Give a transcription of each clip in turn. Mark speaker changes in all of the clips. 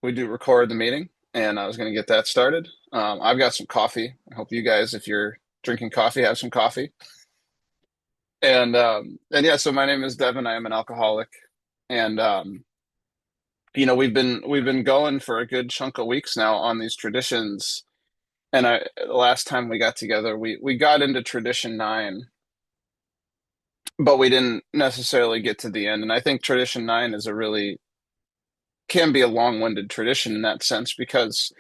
Speaker 1: we do record the meeting, and I was going to get that started. I've got some coffee. I hope you guys, if you're drinking coffee, have some coffee. And yeah, so my name is Devin. I am an alcoholic, and we've been going for a good chunk of weeks now on these traditions. And the last time we got together, we got into tradition 9, but we didn't necessarily get to the end. And I think tradition 9 is a really can be a long-winded tradition in that sense because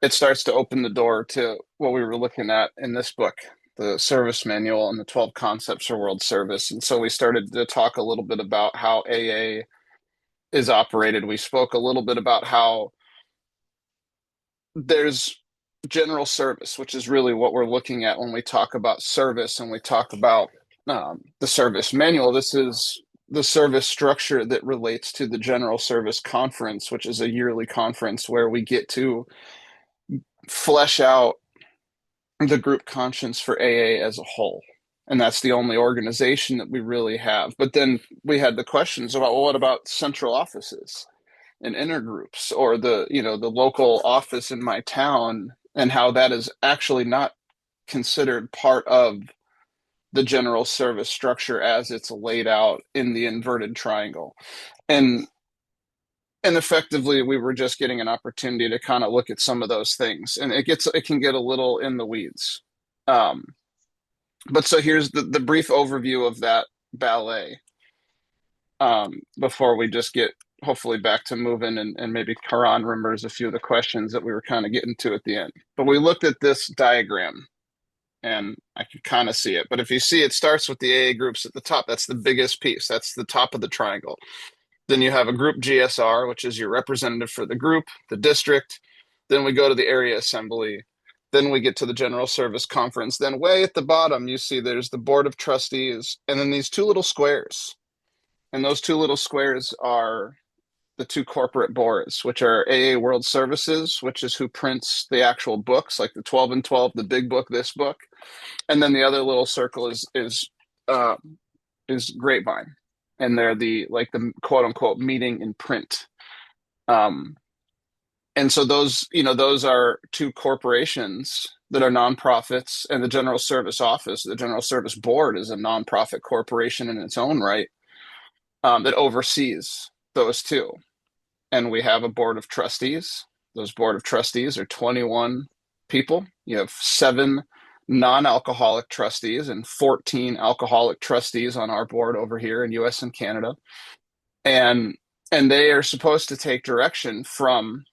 Speaker 1: it starts to open the door to what we were looking at in this book, the service manual and the 12 concepts for world service. And so we started to talk a little bit about how AA is operated. We spoke a little bit about how there's general service, which is really what we're looking at when we talk about service and we talk about the service manual. This is the service structure that relates to the General Service Conference, which is a yearly conference where we get to flesh out the group conscience for AA as a whole. And that's the only organization that we really have. But then we had the questions about, well, what about central offices and intergroups, or the local office in my town, and how that is actually not considered part of the general service structure as it's laid out in the inverted triangle. And and effectively we were just getting an opportunity to kind of look at some of those things, and it can get a little in the weeds. um but so here's the brief overview of that ballet, before we just get hopefully back to moving, and maybe Karan remembers a few of the questions that we were kind of getting to at the end. But we looked at this diagram, and I can kind of see it. But if you see, it starts with the AA groups at the top. That's the biggest piece. That's the top of the triangle. Then you have a group GSR, which is your representative for the group, the district. Then we go to the area assembly. Then we get to the General Service Conference. Then way at the bottom, you see there's the Board of Trustees, and then these two little squares. And those two little squares are the two corporate boards, which are AA World Services, which is who prints the actual books, like the 12 and 12, the big book, this book. And then the other little circle is Grapevine, and they're the quote unquote meeting in print. Um, and so those are two corporations that are nonprofits, and the General Service Office, the General Service Board, is a nonprofit corporation in its own right, that oversees those two. And we have a board of trustees. Those board of trustees are 21 people. You have 7 non-alcoholic trustees and 14 alcoholic trustees on our board over here in US and Canada. And they are supposed to take direction from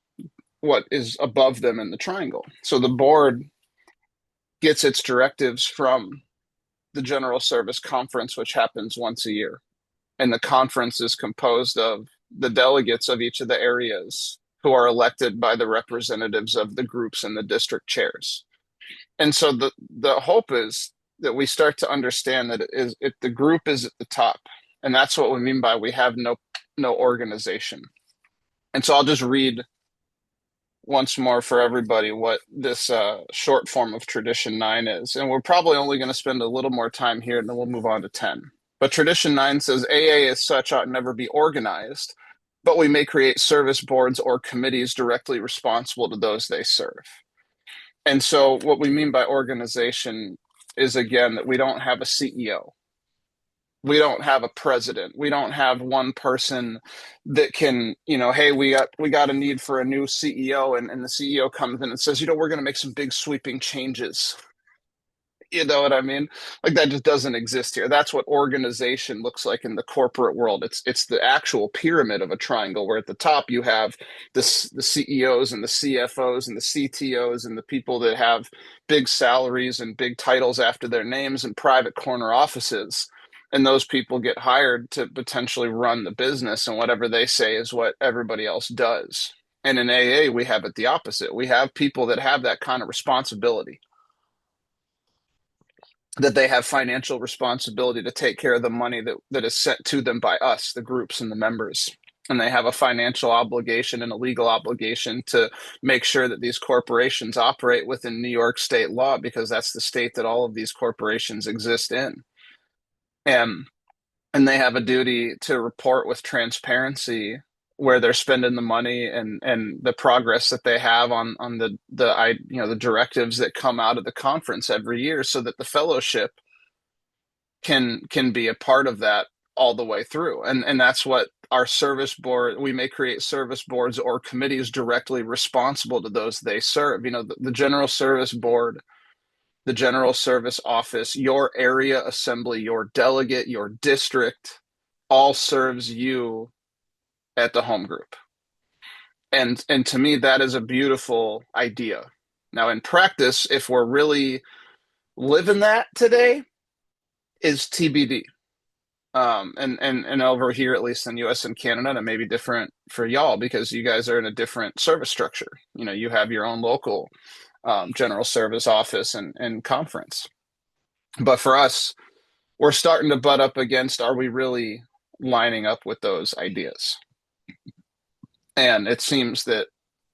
Speaker 1: what is above them in the triangle. So the board gets its directives from the General Service Conference, which happens once a year. And the conference is composed of the delegates of each of the areas who are elected by the representatives of the groups and the district chairs. And so the hope is that we start to understand that the group is at the top, and that's what we mean by we have no organization. And so I'll just read once more for everybody what this short form of tradition 9 is, and we're probably only going to spend a little more time here, and then we'll move on to 10. But tradition 9 says AA as such ought never be organized, but we may create service boards or committees directly responsible to those they serve. And so what we mean by organization is, again, that we don't have a CEO. We don't have a president. We don't have one person that can, hey, we got a need for a new CEO, and the CEO comes in and says, we're going to make some big sweeping changes. You know what I mean? Like, that just doesn't exist here. That's what organization looks like in the corporate world. It's the actual pyramid of a triangle, where at the top you have the CEOs and the CFOs and the CTOs and the people that have big salaries and big titles after their names and private corner offices. And those people get hired to potentially run the business, and whatever they say is what everybody else does. And in AA, we have it the opposite. We have people that have that kind of responsibility, that they have financial responsibility to take care of the money that is sent to them by us, the groups and the members. And they have a financial obligation and a legal obligation to make sure that these corporations operate within New York state law, because that's the state that all of these corporations exist in. And they have a duty to report with transparency where they're spending the money and the progress that they have on the directives that come out of the conference every year, so that the fellowship can be a part of that all the way through. And that's what our service board, we may create service boards or committees directly responsible to those they serve. The general service board, the general service office, your area assembly, your delegate, your district, all serves you at the home group. And to me, that is a beautiful idea. Now, in practice, if we're really living that today, is TBD. And over here, at least in US and Canada, and it may be different for y'all because you guys are in a different service structure. You have your own local general service office and conference. But for us, we're starting to butt up against, are we really lining up with those ideas? And it seems that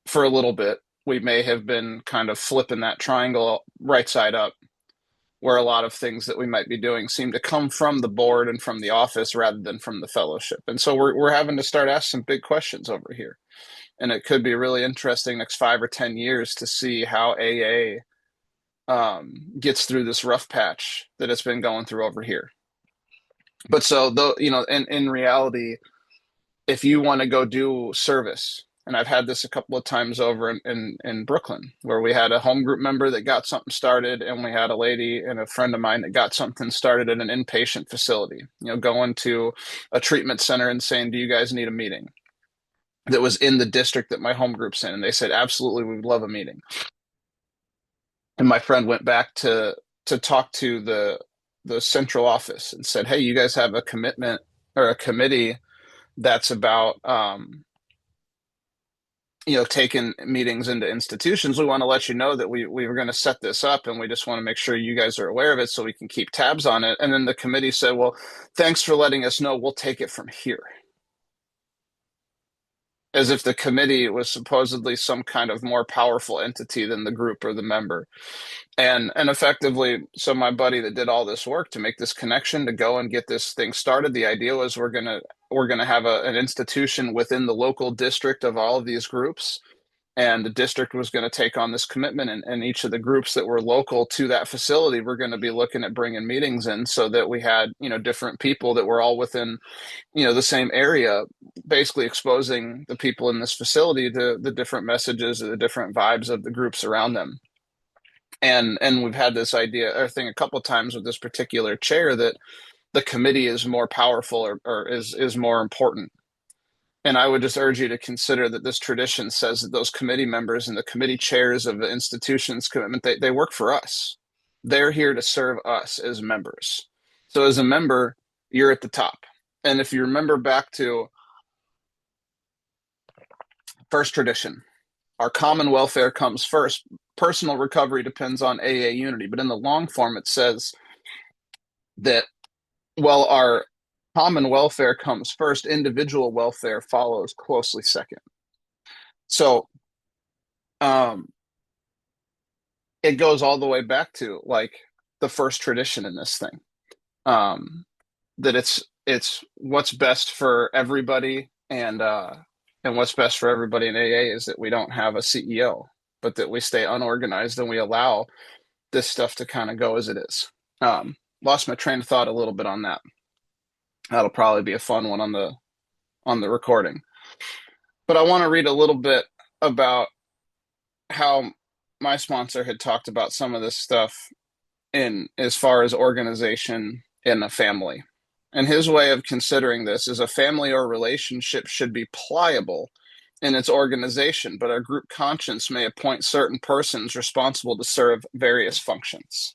Speaker 1: for a little bit, we may have been kind of flipping that triangle right side up, where a lot of things that we might be doing seem to come from the board and from the office rather than from the fellowship. And so we're having to start asking some big questions over here. And it could be really interesting next 5 or 10 years to see how AA gets through this rough patch that it's been going through over here. But so, though, in reality, if you want to go do service, and I've had this a couple of times over in Brooklyn, where we had a home group member that got something started, and we had a lady and a friend of mine that got something started at an inpatient facility, going to a treatment center and saying, do you guys need a meeting? That was in the district that my home group's in. And they said, absolutely, we would love a meeting. And my friend went back to talk to the central office and said, hey, you guys have a commitment or a committee that's about taking meetings into institutions. We want to let you know that we were going to set this up, and we just want to make sure you guys are aware of it so we can keep tabs on it. And then the committee said, well, thanks for letting us know. We'll take it from here. As if the committee was supposedly some kind of more powerful entity than the group or the member. And effectively, so my buddy that did all this work to make this connection to go and get this thing started, the idea was we're gonna have an institution within the local district of all of these groups, and the district was going to take on this commitment, and each of the groups that were local to that facility were going to be looking at bringing meetings in, so that we had different people that were all within the same area, basically exposing the people in this facility to the different messages or the different vibes of the groups around them. And we've had this idea or thing a couple of times with this particular chair, that the committee is more powerful or is more important. And I would just urge you to consider that this tradition says that those committee members and the committee chairs of the institution's commitment, they work for us. They're here to serve us as members. So as a member, you're at the top. And if you remember back to first tradition, our common welfare comes first. Personal recovery depends on AA unity. But in the long form, it says that while our common welfare comes first, individual welfare follows closely second. So it goes all the way back to like the first tradition in this thing, that it's what's best for everybody, and what's best for everybody in AA is that we don't have a CEO, but that we stay unorganized and we allow this stuff to kind of go as it is. Lost my train of thought a little bit on that. That'll probably be a fun one on the recording. But I want to read a little bit about how my sponsor had talked about some of this stuff in as far as organization in a family. And his way of considering this is a family or relationship should be pliable in its organization, but a group conscience may appoint certain persons responsible to serve various functions.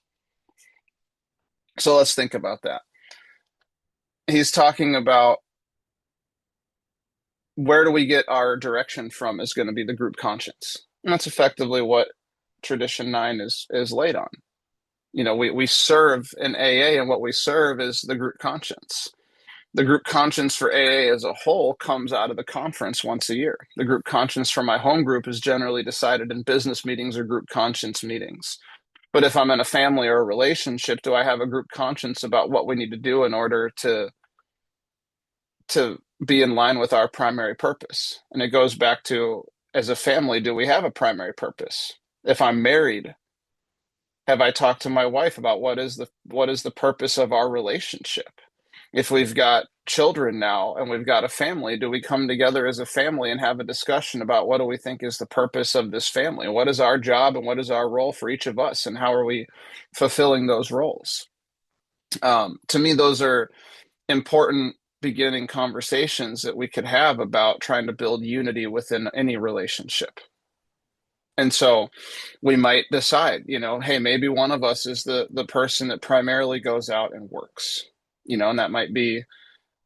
Speaker 1: So let's think about that. He's talking about where do we get our direction from is going to be the group conscience. And that's effectively what Tradition 9 is laid on. We serve in AA, and what we serve is the group conscience. The group conscience for AA as a whole comes out of the conference once a year. The group conscience for my home group is generally decided in business meetings or group conscience meetings. But if I'm in a family or a relationship, do I have a group conscience about what we need to do in order to be in line with our primary purpose. And it goes back to, as a family, do we have a primary purpose? If I'm married, have I talked to my wife about what is the purpose of our relationship? If we've got children now and we've got a family, do we come together as a family and have a discussion about what do we think is the purpose of this family? What is our job and what is our role for each of us, and how are we fulfilling those roles? To me, those are important beginning conversations that we could have about trying to build unity within any relationship. And so we might decide, hey, maybe one of us is the person that primarily goes out and works, and that might be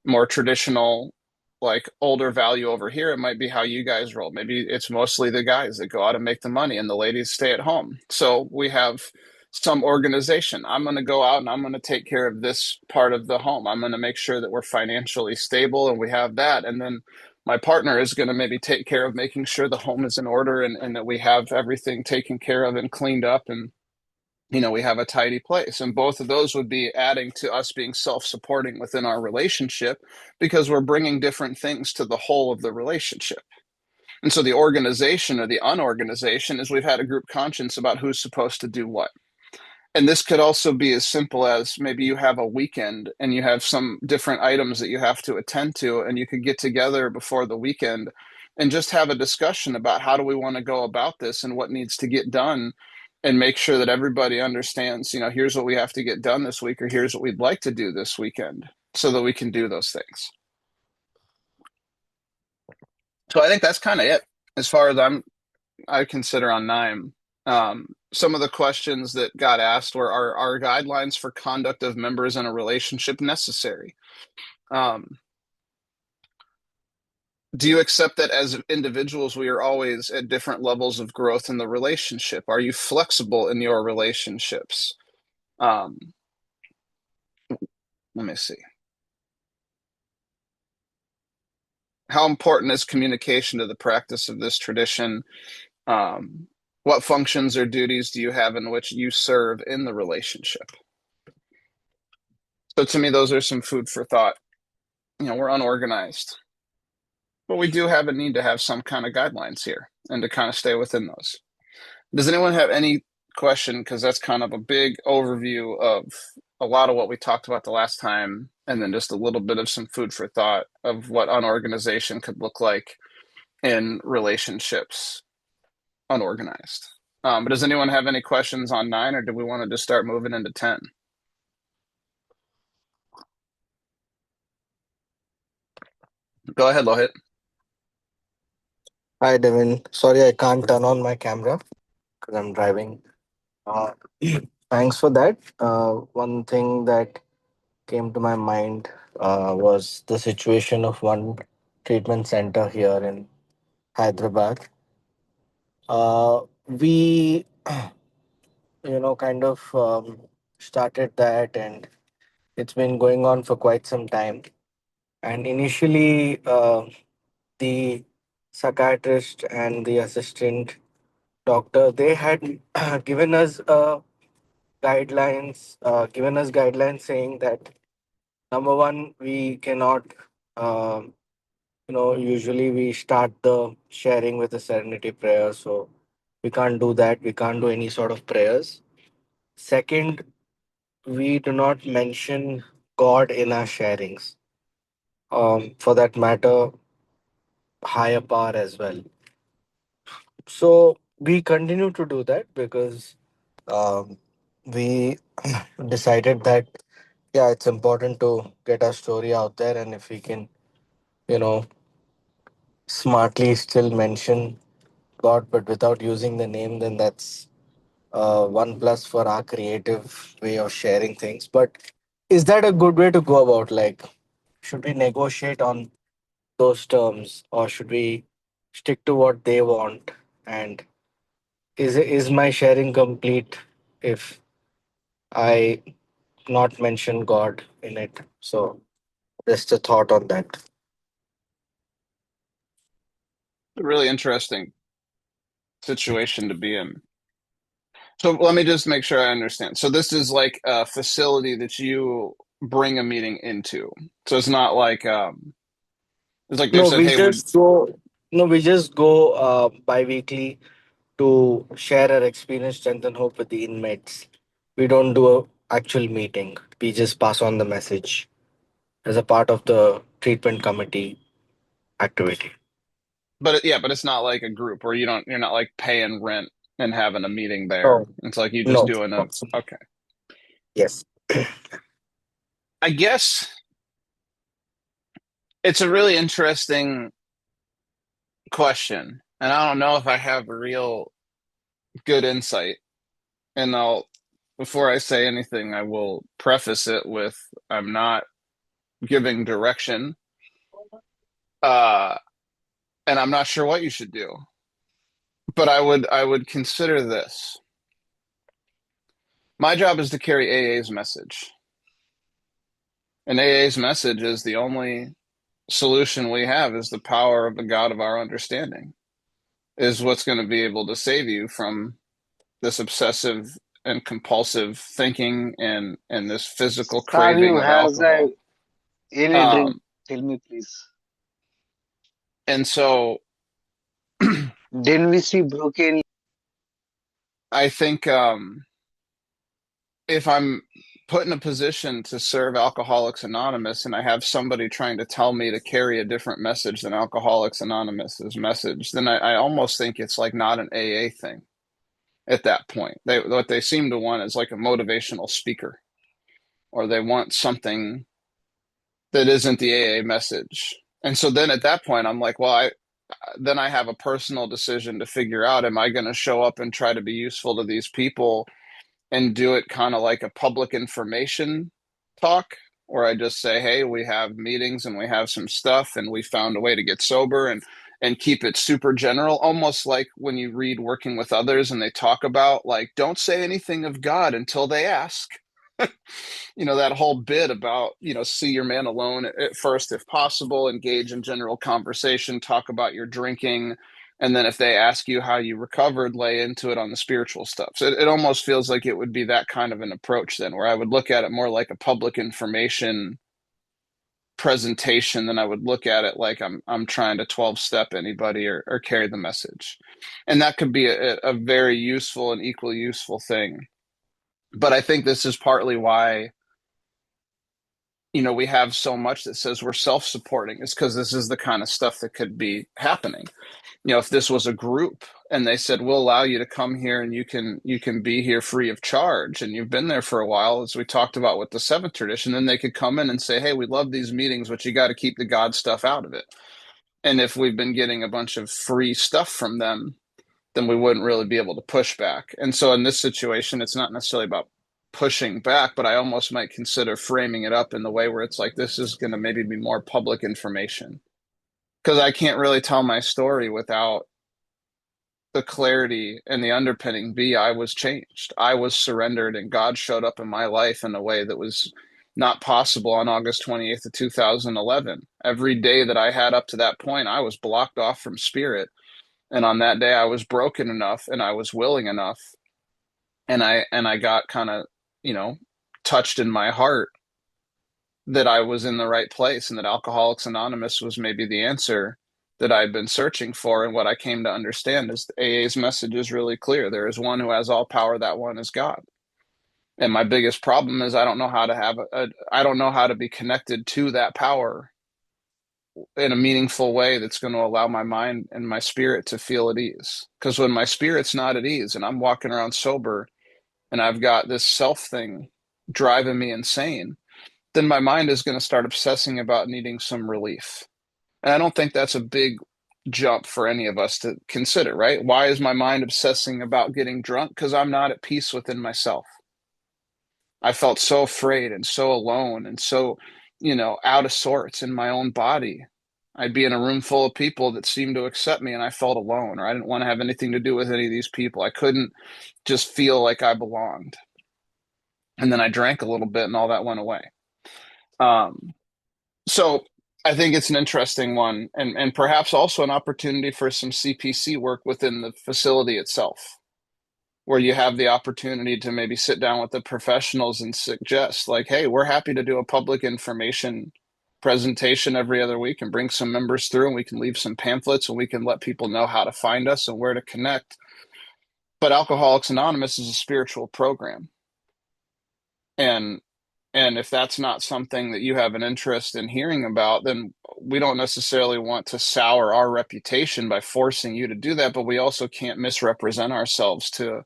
Speaker 1: more traditional, like older value over here. It might be how you guys roll. Maybe it's mostly the guys that go out and make the money and the ladies stay at home. So we have some organization. I'm going to go out and I'm going to take care of this part of the home. I'm going to make sure that we're financially stable and we have that. And then my partner is going to maybe take care of making sure the home is in order, and that we have everything taken care of and cleaned up, and we have a tidy place. And both of those would be adding to us being self-supporting within our relationship, because we're bringing different things to the whole of the relationship. And so the organization or the unorganization is we've had a group conscience about who's supposed to do what. And this could also be as simple as maybe you have a weekend and you have some different items that you have to attend to, and you could get together before the weekend and just have a discussion about how do we want to go about this and what needs to get done, and make sure that everybody understands, here's what we have to get done this week, or here's what we'd like to do this weekend, so that we can do those things. So I think that's kind of it as far as I consider on NIME. Some of the questions that got asked were, are guidelines for conduct of members in a relationship necessary? Do you accept that as individuals, we are always at different levels of growth in the relationship? Are you flexible in your relationships? Let me see. How important is communication to the practice of this tradition? What functions or duties do you have in which you serve in the relationship? So to me, those are some food for thought. We're unorganized, but we do have a need to have some kind of guidelines here and to kind of stay within those. Does anyone have any question? Because that's kind of a big overview of a lot of what we talked about the last time, and then just a little bit of some food for thought of what unorganization could look like in relationships, unorganized. But does anyone have any questions on 9, or do we want to just start moving into 10? Go ahead, Lohit.
Speaker 2: Hi, Devin. Sorry, I can't turn on my camera because I'm driving. Uh, Thanks for that. One thing that came to my mind was the situation of one treatment center here in Hyderabad. We, kind of started that, and it's been going on for quite some time. And initially, the psychiatrist and the assistant doctor, they had given us guidelines saying that number one, we cannot, usually we start the sharing with a serenity prayer, so we can't do that. We can't do any sort of prayers. Second, we do not mention God in our sharings. For that matter, higher power as well. So we continue to do that because um, we decided that yeah, it's important to get our story out there, and if we can, you know, smartly still mention God but without using the name, then that's one plus for our creative way of sharing things. But is that a good way to go about? Like, should we negotiate on those terms, or should we stick to what they want? And is my sharing complete if I not mention God in it? So just a thought on that.
Speaker 1: A really interesting situation to be in. So let me just make sure I understand. So this is like a facility that you bring a meeting into. So it's not like It's like they
Speaker 2: No,
Speaker 1: said,
Speaker 2: we
Speaker 1: hey, would
Speaker 2: just go. No, we just go bi-weekly to share our experience, strengthen hope with the inmates. We don't do a actual meeting. We just pass on the message as a part of the treatment committee activity.
Speaker 1: yeah, but it's not like a group where you're not like paying rent and having a meeting there.
Speaker 2: No,
Speaker 1: It's like you just
Speaker 2: no.
Speaker 1: doing a, okay.
Speaker 2: Yes.
Speaker 1: I guess it's a really interesting question. And I don't know if I have a real good insight. And before I say anything, I will preface it with I'm not giving direction. Uh, and I'm not sure what you should do. But I would consider this. My job is to carry AA's message. And AA's message is the only solution we have is the power of the God of our understanding, is what's going to be able to save you from this obsessive and compulsive thinking and this physical
Speaker 3: Have you
Speaker 1: craving of
Speaker 3: have
Speaker 1: alcohol.
Speaker 3: the any drink?
Speaker 1: Um,
Speaker 3: Tell me please.
Speaker 1: and so
Speaker 3: Then we see broken.
Speaker 1: I think if I'm put in a position to serve Alcoholics Anonymous and I have somebody trying to tell me to carry a different message than Alcoholics Anonymous's message, then I almost think it's like not an AA thing at that point. What they seem to want is like a motivational speaker, or they want something that isn't the AA message. And so then at that point, I'm like, well, then I have a personal decision to figure out, am I going to show up and try to be useful to these people and do it kind of like a public information talk, or I just say, hey, we have meetings and we have some stuff and we found a way to get sober, and keep it super general, almost like when you read Working with Others and they talk about like, don't say anything of God until they ask. That whole bit about, see your man alone at first if possible, engage in general conversation, talk about your drinking, and then if they ask you how you recovered, lay into it on the spiritual stuff. So it almost feels like it would be that kind of an approach then, where I would look at it more like a public information presentation than I would look at it like I'm trying to 12 step anybody or carry the message. And that could be a very useful and equally useful thing. But I think this is partly why we have so much that says we're self-supporting, is because this is the kind of stuff that could be happening. If this was a group and they said, we'll allow you to come here and you can be here free of charge, and you've been there for a while, as we talked about with the seventh tradition, then they could come in and say, hey, we love these meetings, but you got to keep the God stuff out of it. And if we've been getting a bunch of free stuff from them, then we wouldn't really be able to push back. And so in this situation, it's not necessarily about pushing back, but I almost might consider framing it up in the way where it's like, this is going to maybe be more public information. Because I can't really tell my story without the clarity and the underpinning be I was changed. I was surrendered, and God showed up in my life in a way that was not possible on August 28th of 2011. Every day that I had up to that point, I was blocked off from spirit. And on that day, I was broken enough and I was willing enough, and I got kind of, you know, touched in my heart that I was in the right place and that Alcoholics Anonymous was maybe the answer that I'd been searching for. And what I came to understand is the AA's message is really clear. There is one who has all power, that one is God. And my biggest problem is I don't know how to I don't know how to be connected to that power in a meaningful way that's going to allow my mind and my spirit to feel at ease. Because when my spirit's not at ease and I'm walking around sober and I've got this self thing driving me insane, then my mind is going to start obsessing about needing some relief. And I don't think that's a big jump for any of us to consider, right? Why is my mind obsessing about getting drunk? Because I'm not at peace within myself. I felt so afraid and so alone and so, out of sorts in my own body. I'd be in a room full of people that seemed to accept me and I felt alone, or I didn't want to have anything to do with any of these people. I couldn't just feel like I belonged. And then I drank a little bit and all that went away. Um, so I think it's an interesting one, and perhaps also an opportunity for some CPC work within the facility itself, where you have the opportunity to maybe sit down with the professionals and suggest, like, hey, we're happy to do a public information presentation every other week and bring some members through, and we can leave some pamphlets and we can let people know how to find us and where to connect. But Alcoholics Anonymous is a spiritual program. And if that's not something that you have an interest in hearing about, then we don't necessarily want to sour our reputation by forcing you to do that, but we also can't misrepresent ourselves to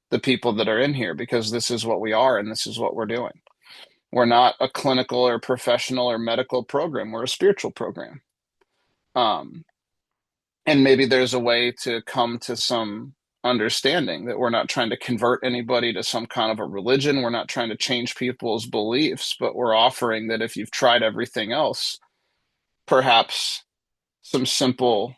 Speaker 1: the people that are in here, because this is what we are and this is what we're doing. We're not a clinical or professional or medical program. We're a spiritual program. And maybe there's a way to come to some understanding that we're not trying to convert anybody to some kind of a religion. We're not trying to change people's beliefs, but we're offering that if you've tried everything else, perhaps some simple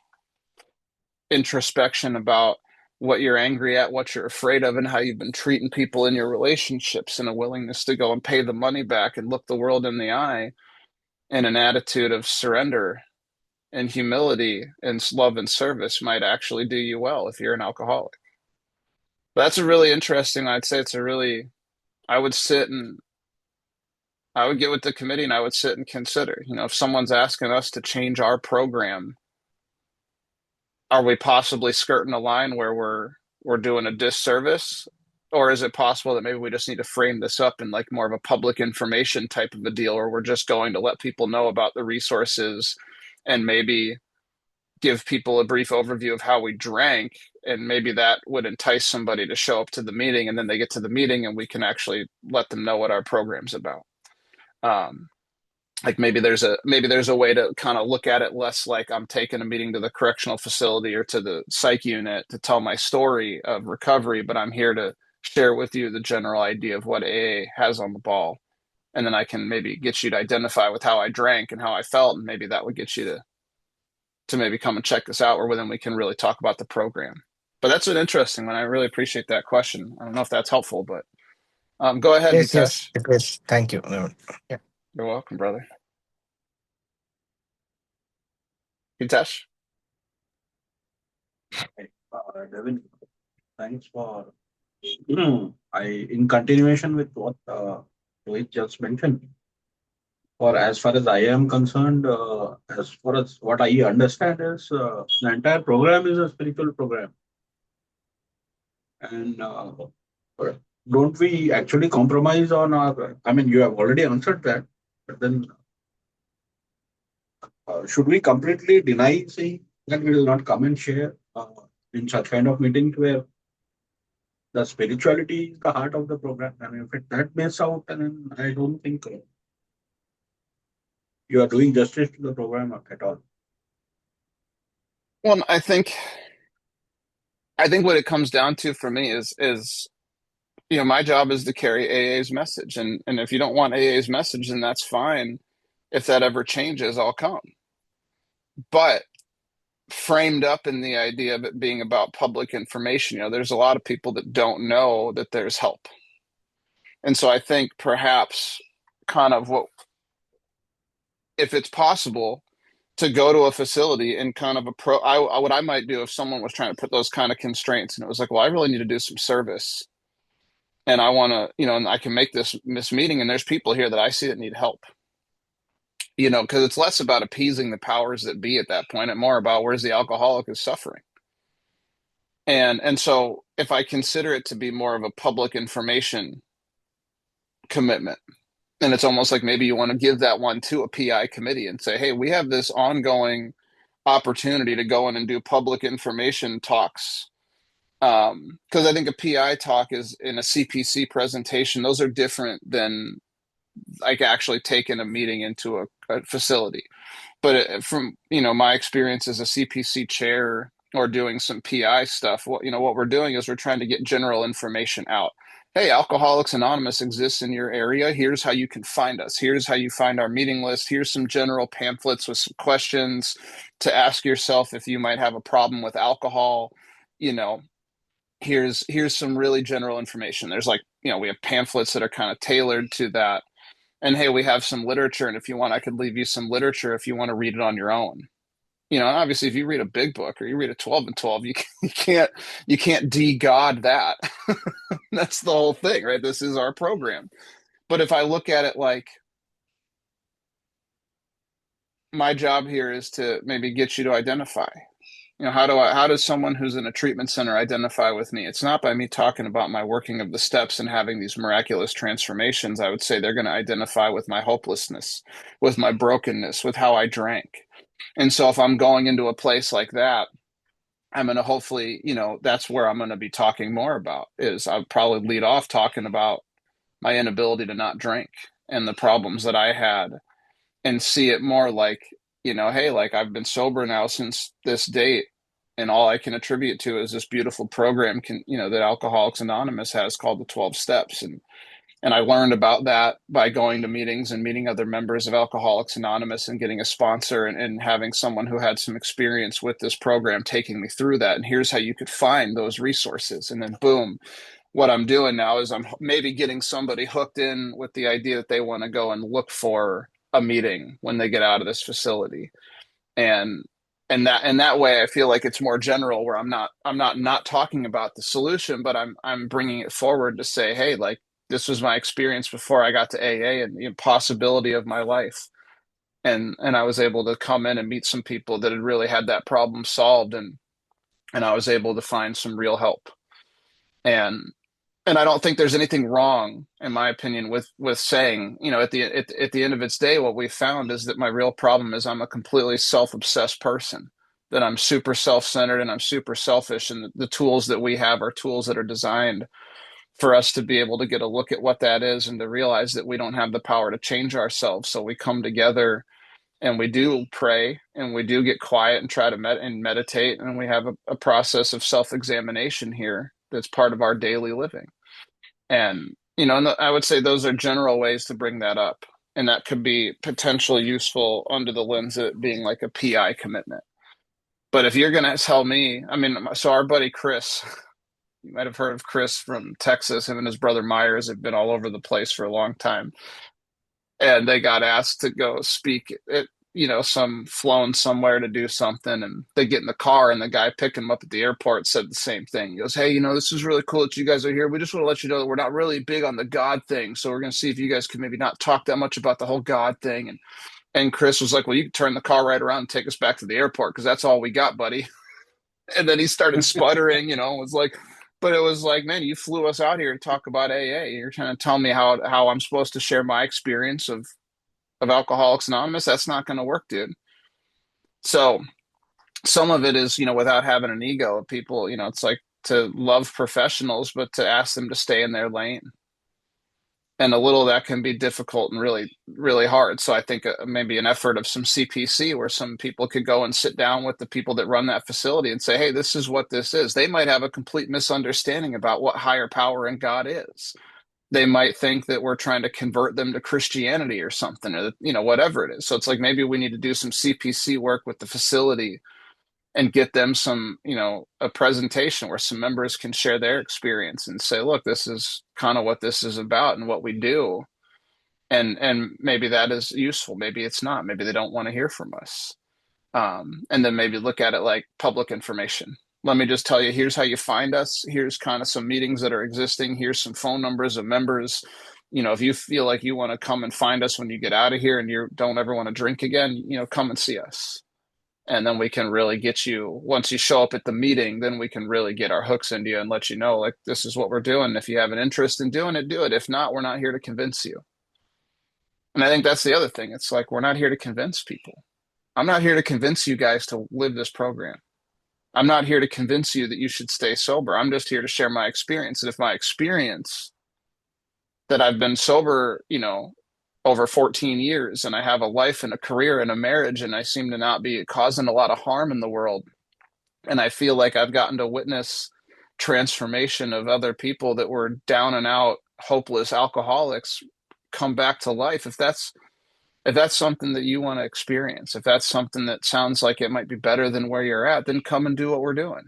Speaker 1: introspection about what you're angry at, what you're afraid of, and how you've been treating people in your relationships, and a willingness to go and pay the money back and look the world in the eye, and an attitude of surrender and humility and love and service might actually do you well if you're an alcoholic. But that's a really interesting, I'd say it's a really, I would sit and I would get with the committee and I would sit and consider, if someone's asking us to change our program, are we possibly skirting a line where we're doing a disservice? Or is it possible that maybe we just need to frame this up in like more of a public information type of a deal, where we're just going to let people know about the resources and maybe give people a brief overview of how we drank, and maybe that would entice somebody to show up to the meeting, and then they get to the meeting and we can actually let them know what our program's about. Like maybe there's a way to kind of look at it less like I'm taking a meeting to the correctional facility or to the psych unit to tell my story of recovery, but I'm here to share with you the general idea of what AA has on the ball. And then I can maybe get you to identify with how I drank and how I felt, and maybe that would get you to maybe come and check this out, where then we can really talk about the program. But that's an interesting one. I really appreciate that question. I don't know if that's helpful, but go ahead,
Speaker 2: Yes, yes,
Speaker 1: Hitesh.
Speaker 2: it is. Thank you. Yeah.
Speaker 1: You're welcome, brother. Hitesh?
Speaker 4: Devin, thanks for in continuation with what Rohit just mentioned. For as far as I am concerned, as far as what I understand is the entire program is a spiritual program, and don't we actually compromise on our? I mean, you have already answered that, but then should we completely deny saying that we will not come and share in such kind of meetings where the spirituality is the heart of the program? And if that misses out, then I don't think you are doing justice to the program at all.
Speaker 1: Well, I think what it comes down to for me is my job is to carry AA's message, and if you don't want AA's message, then that's fine. If that ever changes, I'll come. But framed up in the idea of it being about public information, there's a lot of people that don't know that there's help. And so I think perhaps kind of if it's possible to go to a facility and kind of what I might do if someone was trying to put those kind of constraints, and it was like, well, I really need to do some service, and I want to, and I can make this meeting, and there's people here that I see that need help, because it's less about appeasing the powers that be at that point, and more about where's the alcoholic is suffering. And so if I consider it to be more of a public information commitment, and it's almost like maybe you want to give that one to a PI committee and say, hey, we have this ongoing opportunity to go in and do public information talks. Because I think a PI talk is in a CPC presentation, those are different than like actually taking a meeting into a facility. But from my experience as a CPC chair or doing some PI stuff, what we're doing is we're trying to get general information out. Hey, Alcoholics Anonymous exists in your area. Here's how you can find us. Here's how you find our meeting list. Here's some general pamphlets with some questions to ask yourself if you might have a problem with alcohol. Here's some really general information. There's we have pamphlets that are kind of tailored to that. And hey, we have some literature, and if you want, I could leave you some literature if you want to read it on your own. Obviously, if you read a big book or you read a 12 and 12, you can't de-God that. That's the whole thing, right? This is our program. But if I look at it like my job here is to maybe get you to identify. How does someone who's in a treatment center identify with me? It's not by me talking about my working of the steps and having these miraculous transformations. I would say they're going to identify with my hopelessness, with my brokenness, with how I drank. And so if I'm going into a place like that, I'm going to hopefully, that's where I'm going to be talking more about is I'll probably lead off talking about my inability to not drink and the problems that I had and see it more like, hey, like I've been sober now since this date, and all I can attribute to is this beautiful program that Alcoholics Anonymous has called the 12 Steps. And I learned about that by going to meetings and meeting other members of Alcoholics Anonymous and getting a sponsor and having someone who had some experience with this program taking me through that. And here's how you could find those resources. And then boom, what I'm doing now is I'm maybe getting somebody hooked in with the idea that they want to go and look for a meeting when they get out of this facility. And that way I feel like it's more general where I'm not talking about the solution, but I'm bringing it forward to say, hey, like this was my experience before I got to AA and the possibility of my life. And I was able to come in and meet some people that had really had that problem solved, and I was able to find some real help. And I don't think there's anything wrong, in my opinion, with saying, at the end of its day, what we found is that my real problem is I'm a completely self-obsessed person, that I'm super self-centered and I'm super selfish, and the tools that we have are tools that are designed for us to be able to get a look at what that is and to realize that we don't have the power to change ourselves. So we come together and we do pray and we do get quiet and try to meditate, and we have a process of self-examination here that's part of our daily living. And, I would say those are general ways to bring that up. And that could be potentially useful under the lens of it being like a PI commitment. But if you're going to tell me, I mean, so our buddy Chris, you might have heard of Chris from Texas. Him and his brother Myers have been all over the place for a long time. And they got asked to go speak at, some flown somewhere to do something. And they get in the car, and the guy picking them up at the airport said the same thing. He goes, hey, this is really cool that you guys are here. We just want to let you know that we're not really big on the God thing. So we're going to see if you guys can maybe not talk that much about the whole God thing. And Chris was like, well, you can turn the car right around and take us back to the airport because that's all we got, buddy. And then he started sputtering, was like, but it was like, man, you flew us out here to talk about AA. You're trying to tell me how I'm supposed to share my experience of Alcoholics Anonymous. That's not going to work, dude. So some of it is, without having an ego, people, it's like to love professionals, but to ask them to stay in their lane. And a little of that can be difficult and really, really hard. So I think maybe an effort of some CPC where some people could go and sit down with the people that run that facility and say, hey, this is what this is. They might have a complete misunderstanding about what higher power and God is. They might think that we're trying to convert them to Christianity or something, or, whatever it is. So it's like maybe we need to do some CPC work with the facility and get them some, a presentation where some members can share their experience and say, look, this is kind of what this is about and what we do. And maybe that is useful. Maybe it's not. Maybe they don't want to hear from us. And then maybe look at it like public information. Let me just tell you, here's how you find us. Here's kind of some meetings that are existing. Here's some phone numbers of members. If you feel like you want to come and find us when you get out of here and you don't ever want to drink again, come and see us. And then we can really get you, once you show up at the meeting, then we can really get our hooks into you and let you know, like, this is what we're doing. If you have an interest in doing it, do it. If not, we're not here to convince you. And I think that's the other thing. It's like, we're not here to convince people. I'm not here to convince you guys to live this program. I'm not here to convince you that you should stay sober. I'm just here to share my experience. And if my experience that I've been sober, over 14 years, and I have a life and a career and a marriage, and I seem to not be causing a lot of harm in the world, and I feel like I've gotten to witness transformation of other people that were down and out, hopeless alcoholics come back to life. If that's something that you want to experience, if that's something that sounds like it might be better than where you're at, then come and do what we're doing.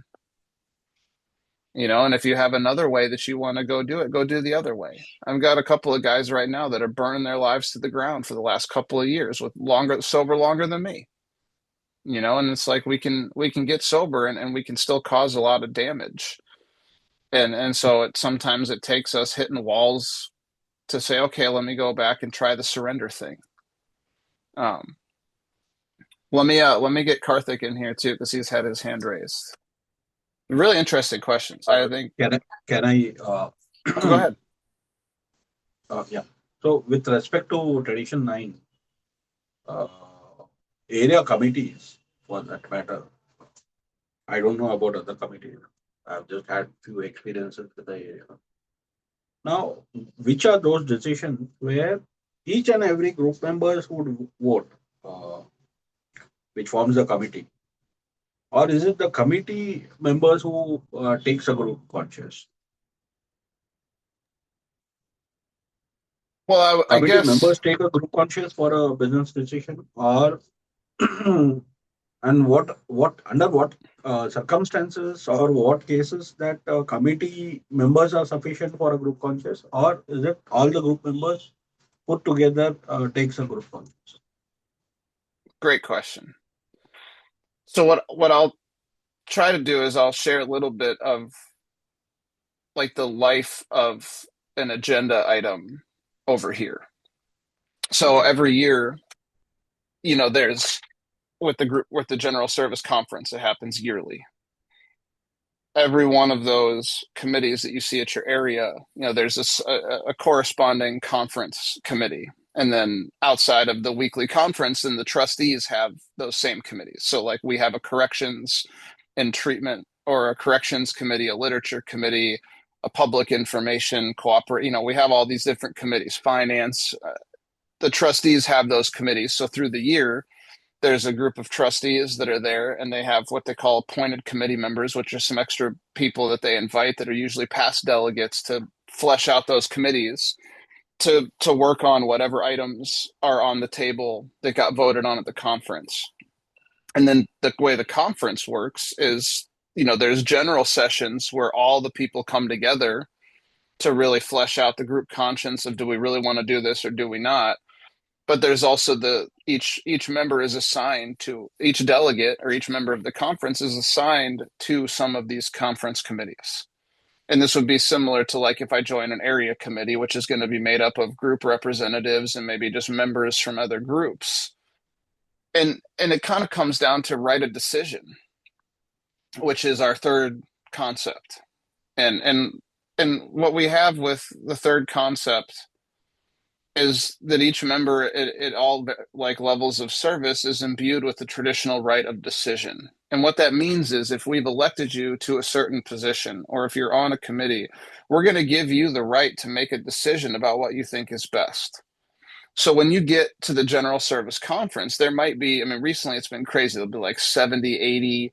Speaker 1: And if you have another way that you want to go do it, go do the other way. I've got a couple of guys right now that are burning their lives to the ground for the last couple of years with sober longer than me. And it's like we can get sober and we can still cause a lot of damage. And so sometimes it takes us hitting walls to say, okay, let me go back and try the surrender thing. Let me get Karthik in here too because he's had his hand raised. Really interesting questions. I think.
Speaker 4: Can I
Speaker 1: Oh, go ahead.
Speaker 4: yeah. So with respect to tradition 9, uh, area committees for that matter, I don't know about other committees. I've just had few experiences with the area. Now, which are those decisions where each and every group members would vote, uh, which forms the committee? Or is it the committee members who takes a group conscious?
Speaker 1: Well, I
Speaker 4: Committee
Speaker 1: guess
Speaker 4: members take a group conscious for a business decision, or and what under what circumstances or what cases that committee members are sufficient for a group conscious, or is it all the group members put together takes a group conscious?
Speaker 1: great question. So what I'll try to do is I'll share a little bit of like the life of an agenda item over here. So
Speaker 4: Okay.
Speaker 1: every year, there's with the general service conference, it happens yearly. Every one of those committees that you see at your area, there's a corresponding conference committee. And then outside of the weekly conference, then the trustees have those same committees. So like we have a corrections and treatment or a corrections committee, a literature committee, a public information cooperate. We have all these different committees, finance. The trustees have those committees. So through the year, there's a group of trustees that are there and they have what they call appointed committee members, which are some extra people that they invite that are usually past delegates to flesh out those committees to work on whatever items are on the table that got voted on at the conference. And then the way the conference works is, there's general sessions where all the people come together to really flesh out the group conscience of do we really want to do this or do we not? But there's also each member is assigned to each delegate or each member of the conference is assigned to some of these conference committees. And this would be similar to like if I join an area committee, which is going to be made up of group representatives and maybe just members from other groups. And it kind of comes down to right of decision, which is our third concept. And what we have with the third concept is that each member at all like levels of service is imbued with the traditional right of decision. And what that means is if we've elected you to a certain position or if you're on a committee, we're going to give you the right to make a decision about what you think is best. So when you get to the general service conference, there might be, I mean, recently it's been crazy. There'll be like 70, 80,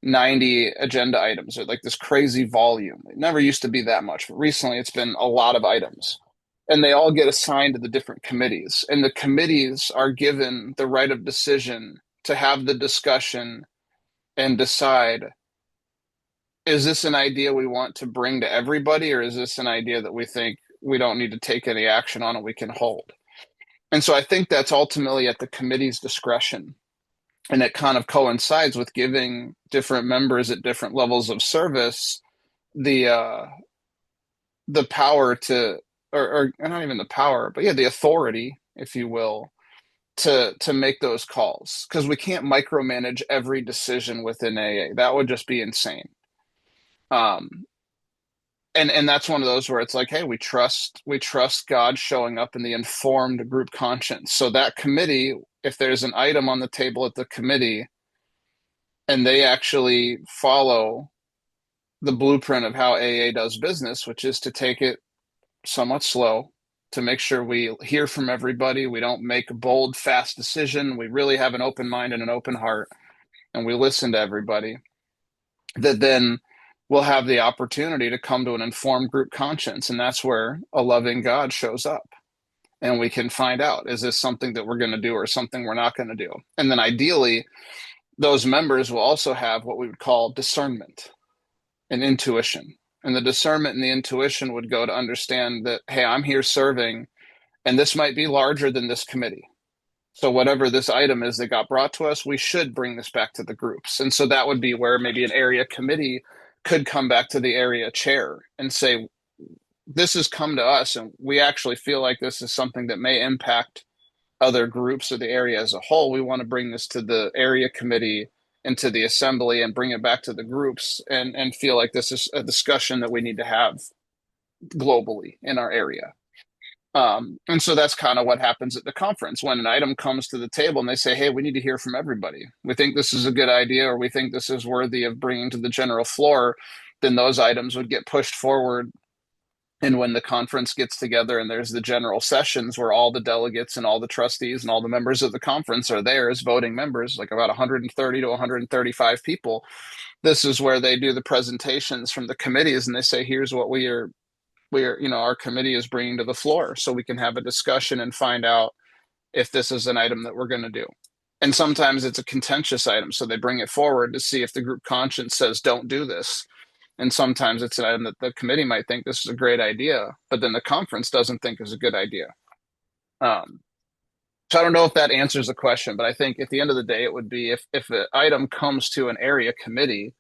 Speaker 1: 90 agenda items or like this crazy volume. It never used to be that much, but recently it's been a lot of items. And they all get assigned to the different committees. And the committees are given the right of decision to have the discussion and decide, is this an idea we want to bring to everybody, or is this an idea that we think we don't need to take any action on and we can hold? And so I think that's ultimately at the committee's discretion. And it kind of coincides with giving different members at different levels of service the power to, or not even the power, but yeah, the authority, if you will, to make those calls. Because we can't micromanage every decision within AA. That would just be insane. Um, and that's one of those where it's like, hey, we trust God showing up in the informed group conscience. So that committee, if there's an item on the table at the committee and they actually follow the blueprint of how AA does business, which is to take it somewhat slow, to make sure we hear from everybody. We don't make a bold, fast decision. We really have an open mind and an open heart, and we listen to everybody. That then we'll have the opportunity to come to an informed group conscience. And that's where a loving God shows up. And we can find out, is this something that we're going to do or something we're not going to do? And then ideally, those members will also have what we would call discernment and intuition. And the discernment and the intuition would go to understand that, hey, I'm here serving, and this might be larger than this committee. So whatever this item is that got brought to us, we should bring this back to the groups. And so that would be where maybe an area committee could come back to the area chair and say, this has come to us, and we actually feel like this is something that may impact other groups or the area as a whole. We want to bring this to the area committee and to the assembly and bring it back to the groups and feel like this is a discussion that we need to have globally in our area. And so that's kind of what happens at the conference when an item comes to the table and they say, hey, we need to hear from everybody. We think this is a good idea, or we think this is worthy of bringing to the general floor. Then those items would get pushed forward. And when the conference gets together and there's the general sessions where all the delegates and all the trustees and all the members of the conference are there as voting members, like about 130 to 135 people, this is where they do the presentations from the committees and they say, here's what our committee is bringing to the floor, so we can have a discussion and find out if this is an item that we're going to do. And sometimes it's a contentious item, so they bring it forward to see if the group conscience says don't do this. And sometimes it's an item that the committee might think this is a great idea, but then the conference doesn't think is a good idea. So I don't know if that answers the question, but I think at the end of the day, it would be if an item comes to an area committee,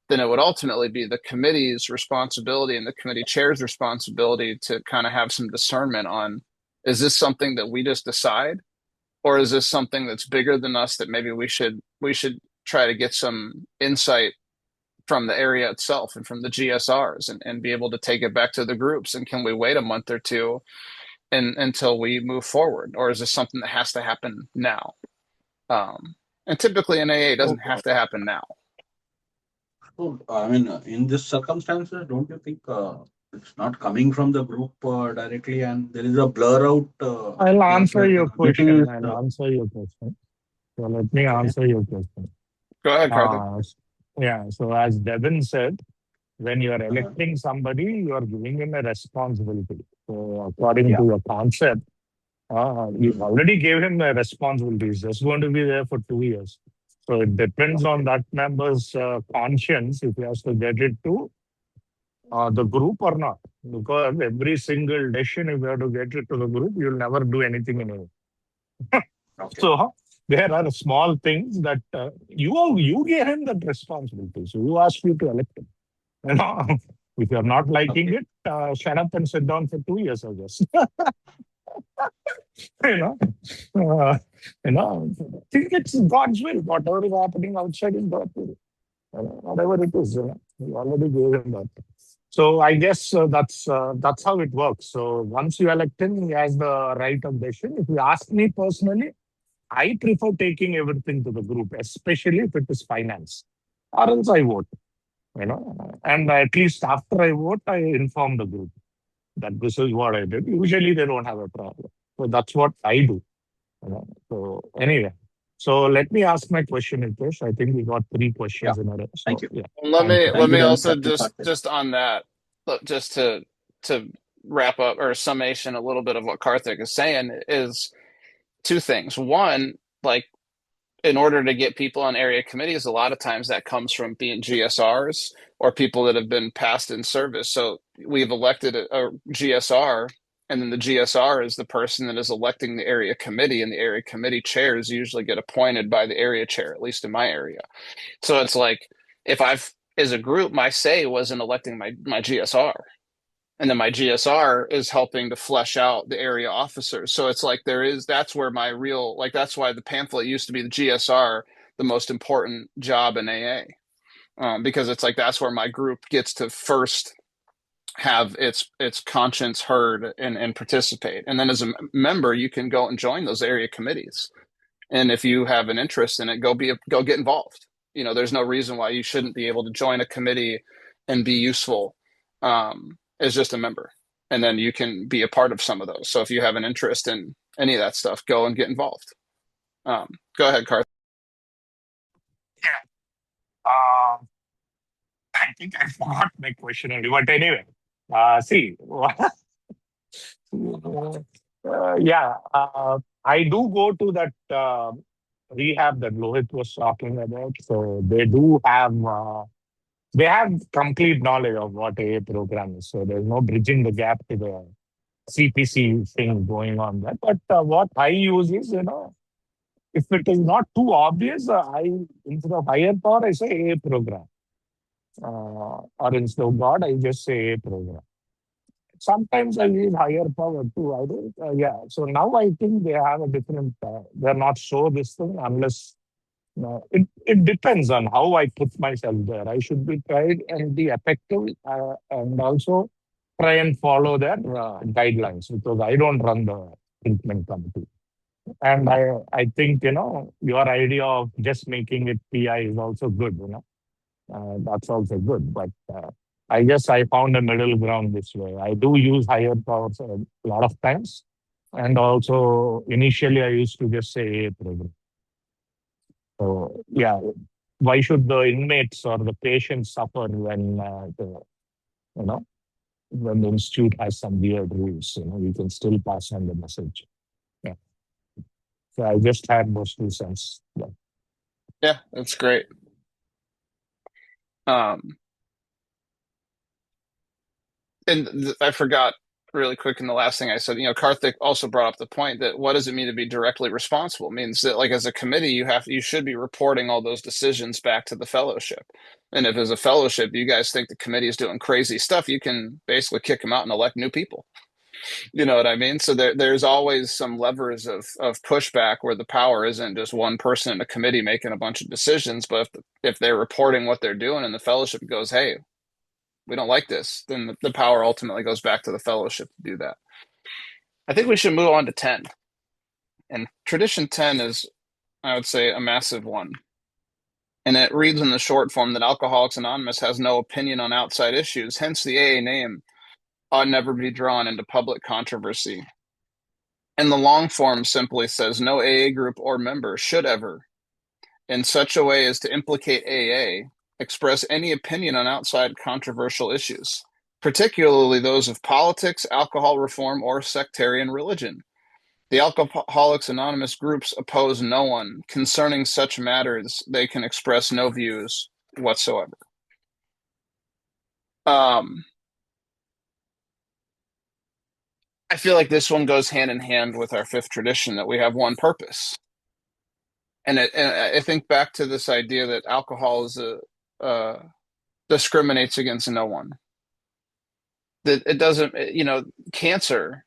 Speaker 1: then it would ultimately be the committee's responsibility and the committee chair's responsibility to kind of have some discernment on, is this something that we just decide, or is this something that's bigger than us that maybe we should try to get some insight from the area itself and from the GSRs and be able to take it back to the groups? And can we wait a month or two until we move forward, or is this something that has to happen now? And typically an AA doesn't have to happen now.
Speaker 4: So, I mean, in this circumstances, don't you think it's not coming from the group directly, and there is a blur out?
Speaker 5: I'll answer
Speaker 4: where the
Speaker 5: your
Speaker 4: committee
Speaker 5: question.
Speaker 4: is,
Speaker 5: I'll answer your question. So let me answer your question.
Speaker 1: Go ahead, Karthik.
Speaker 5: Yeah. So as Devin said, when you are
Speaker 4: Uh-huh.
Speaker 5: electing somebody, you are giving him a responsibility. So according to your concept, you already gave him a responsibility. He's just going to be there for 2 years. So it depends on that member's conscience if he has to get it to the group or not. Because every single decision, if you have to get it to the group, you'll never do anything in it.
Speaker 4: Okay.
Speaker 5: So there are small things that you gave him that responsibility. So you asked you to elect him. You know, if you're not liking it, shut up and sit down for 2 years, I guess. you know, I think it's God's will. Whatever is happening outside is God's will. Whatever it is, you already gave him that. So I guess that's how it works. So once you elect him, he has the right of decision. If you ask me personally, I prefer taking everything to the group, especially if it is finance, or else I vote. And at least after I vote, I inform the group that this is what I did. Usually they don't have a problem. So that's what I do. So anyway, so let me ask my question, Hitesh. I think we got 3 questions in a row.
Speaker 4: Thank you.
Speaker 5: Yeah.
Speaker 1: Let
Speaker 5: Thank you.
Speaker 1: me
Speaker 4: Devin.
Speaker 1: also
Speaker 4: Thank you, Karthik.
Speaker 1: just on that, just to wrap up or summation a little bit of what Karthik is saying is 2 things. One, like, in order to get people on area committees, a lot of times that comes from being GSRs or people that have been passed in service. So we've elected a GSR, and then the GSR is the person that is electing the area committee, and the area committee chairs usually get appointed by the area chair, at least in my area. So it's like, if as a group, my say was in electing my GSR. And then my GSR is helping to flesh out the area officers. So it's like that's where my real, like, that's why the pamphlet used to be the GSR, the most important job in AA. Because it's like, that's where my group gets to first have its conscience heard and participate. And then as a member, you can go and join those area committees. And if you have an interest in it, go get involved. There's no reason why you shouldn't be able to join a committee and be useful as just a member. And then you can be a part of some of those. So if you have an interest in any of that stuff, go and get involved. Go ahead, Karth.
Speaker 5: Yeah. I think I forgot my question only. But anyway, see, I do go to that rehab that Lohit was talking about. So they have complete knowledge of what AA program is. So there's no bridging the gap to the CPC thing going on there. But what I use is, if it is not too obvious, instead of higher power, I say AA program. Or instead of God, I just say AA program. sometimes I use higher power too. I don't, yeah. So now I think they have a different, they're not so this thing unless, it depends on how I put myself there. I should be tried and be effective and also try and follow their guidelines because I don't run the treatment committee. And I think, your idea of just making it PI is also good. That's also good. But I guess I found a middle ground this way. I do use higher powers a lot of times. And also, initially, I used to just say A program. So, yeah, why should the inmates or the patients suffer you know, when the institute has some weird rules? We can still pass on the message. Yeah. So I just had those 2 cents. Yeah.
Speaker 1: Yeah, that's great. And I forgot really quick in the last thing I said, Karthik also brought up the point that what does it mean to be directly responsible? It means that like as a committee, you should be reporting all those decisions back to the fellowship. And if as a fellowship, you guys think the committee is doing crazy stuff, you can basically kick them out and elect new people. You know what I mean? So there's always some levers of pushback where the power isn't just one person in a committee making a bunch of decisions, but if they're reporting what they're doing and the fellowship goes, hey, we don't like this, then the power ultimately goes back to the fellowship to do that. I think we should move on to 10. And tradition 10 is, I would say, a massive one. And it reads in the short form that Alcoholics Anonymous has no opinion on outside issues, hence the AA name ought never be drawn into public controversy. And the long form simply says no AA group or member should ever, in such a way as to implicate AA, express any opinion on outside controversial issues, particularly those of politics, alcohol reform, or sectarian religion. The Alcoholics Anonymous groups oppose no one. Concerning such matters, they can express no views whatsoever. I feel like this one goes hand in hand with our fifth tradition that we have one purpose. And I think back to this idea that alcohol is discriminates against no one. That it doesn't, cancer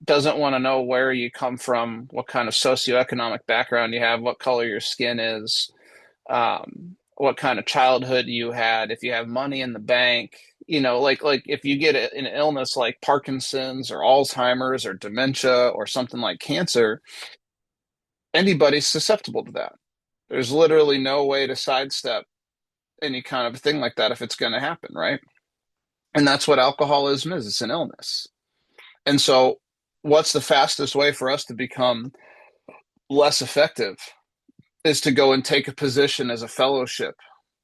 Speaker 1: doesn't want to know where you come from, what kind of socioeconomic background you have, what color your skin is, what kind of childhood you had, if you have money in the bank, like if you get an illness like Parkinson's or Alzheimer's or dementia or something like cancer, anybody's susceptible to that. There's literally no way to sidestep any kind of thing like that if it's going to happen, right? And that's what alcoholism is. It's an illness. And so what's the fastest way for us to become less effective is to go and take a position as a fellowship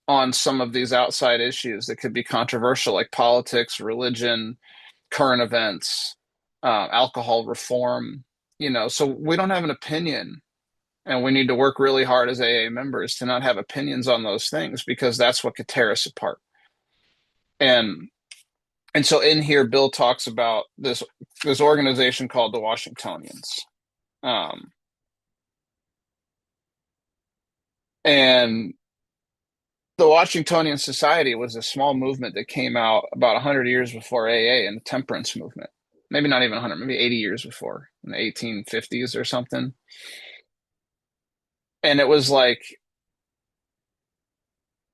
Speaker 1: on some of these outside issues that could be controversial, like politics, religion, current events, alcohol reform. So we don't have an opinion, and we need to work really hard as AA members to not have opinions on those things because that's what could tear us apart. And so in here, Bill talks about this organization called the Washingtonians. And the Washingtonian Society was a small movement that came out about 100 years before AA and the temperance movement. Maybe not even 100, maybe 80 years before, in the 1850s or something. And it was like,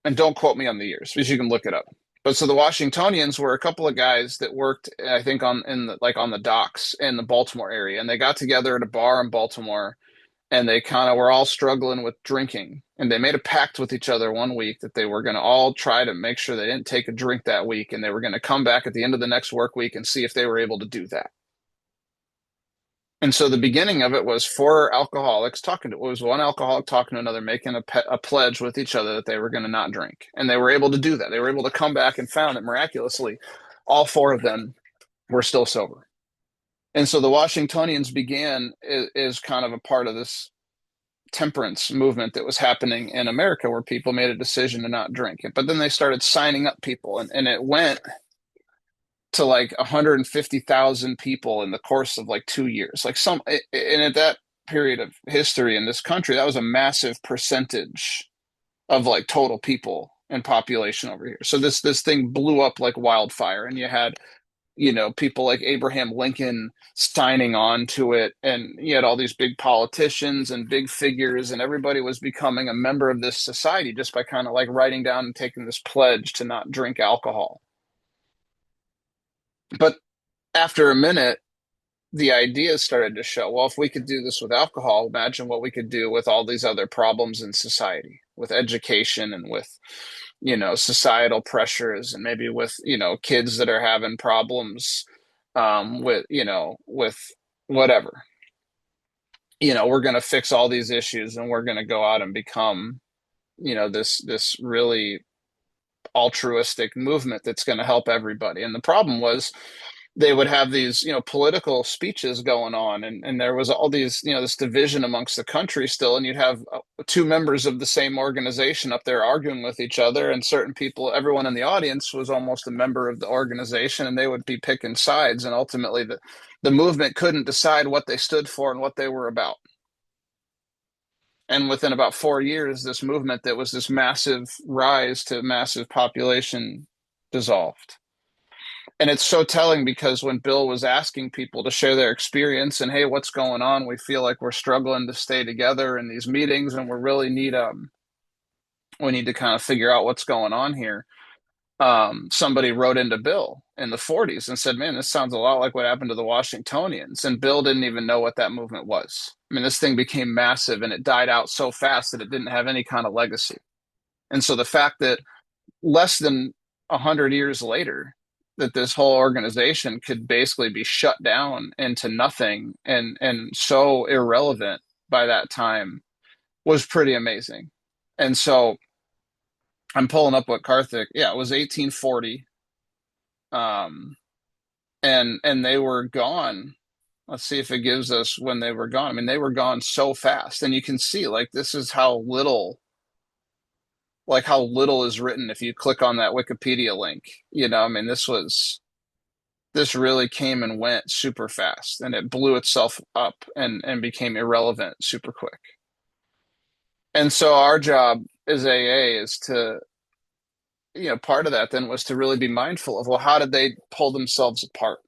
Speaker 1: and don't quote me on the years, because you can look it up. But so the Washingtonians were a couple of guys that worked, I think, on the docks in the Baltimore area, and they got together at a bar in Baltimore, and they kind of were all struggling with drinking, and they made a pact with each other one week that they were going to all try to make sure they didn't take a drink that week, and they were going to come back at the end of the next work week and see if they were able to do that. And so the beginning of it was four alcoholics it was one alcoholic talking to another, making a pledge with each other that they were going to not drink. And they were able to do that. They were able to come back and found that miraculously, all four of them were still sober. And so the Washingtonians began is kind of a part of this temperance movement that was happening in America where people made a decision to not drink it. But then they started signing up people, and it went to like 150,000 people in the course of like 2 years. And at that period of history in this country, that was a massive percentage of like total people and population over here. So this thing blew up like wildfire, and you had people like Abraham Lincoln signing on to it. And you had all these big politicians and big figures, and everybody was becoming a member of this society just by kind of like writing down and taking this pledge to not drink alcohol. But after a minute, the ideas started to show, well, if we could do this with alcohol, imagine what we could do with all these other problems in society, with education and with, societal pressures, and maybe with, kids that are having problems with whatever. We're going to fix all these issues, and we're going to go out and become, this really altruistic movement that's going to help everybody. And the problem was, they would have these, political speeches going on, and there was all these, this division amongst the country still, and you'd have two members of the same organization up there arguing with each other, and certain people, everyone in the audience was almost a member of the organization, and they would be picking sides, and ultimately the movement couldn't decide what they stood for and what they were about. And within about 4 years, this movement that was this massive rise to massive population dissolved. And it's so telling, because when Bill was asking people to share their experience and, hey, what's going on? We feel like we're struggling to stay together in these meetings, and we need to kind of figure out what's going on here. Somebody wrote into Bill in the 40s and said, man, this sounds a lot like what happened to the Washingtonians. And Bill didn't even know what that movement was. I mean, this thing became massive, and it died out so fast that it didn't have any kind of legacy. And so the fact that less than 100 years later, that this whole organization could basically be shut down into nothing and so irrelevant by that time was pretty amazing. And so I'm pulling up what Karthik, it was 1840. And they were gone. Let's see if it gives us when they were gone. I mean, they were gone so fast, and you can see, like, this is how little is written if you click on that Wikipedia link. I mean, this really came and went super fast, and it blew itself up and became irrelevant super quick. And so our job as AA is to, part of that then was to really be mindful of, well, how did they pull themselves apart?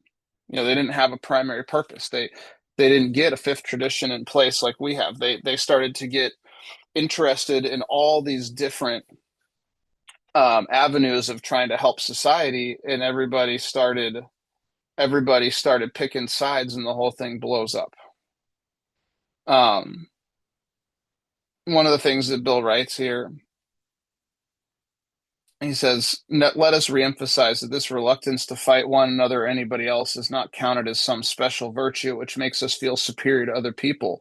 Speaker 1: They didn't have a primary purpose. They didn't get a fifth tradition in place like we have. They started to get interested in all these different avenues of trying to help society, and everybody started picking sides, and the whole thing blows up. One of the things that Bill writes here, he says, let us reemphasize that this reluctance to fight one another or anybody else is not counted as some special virtue which makes us feel superior to other people.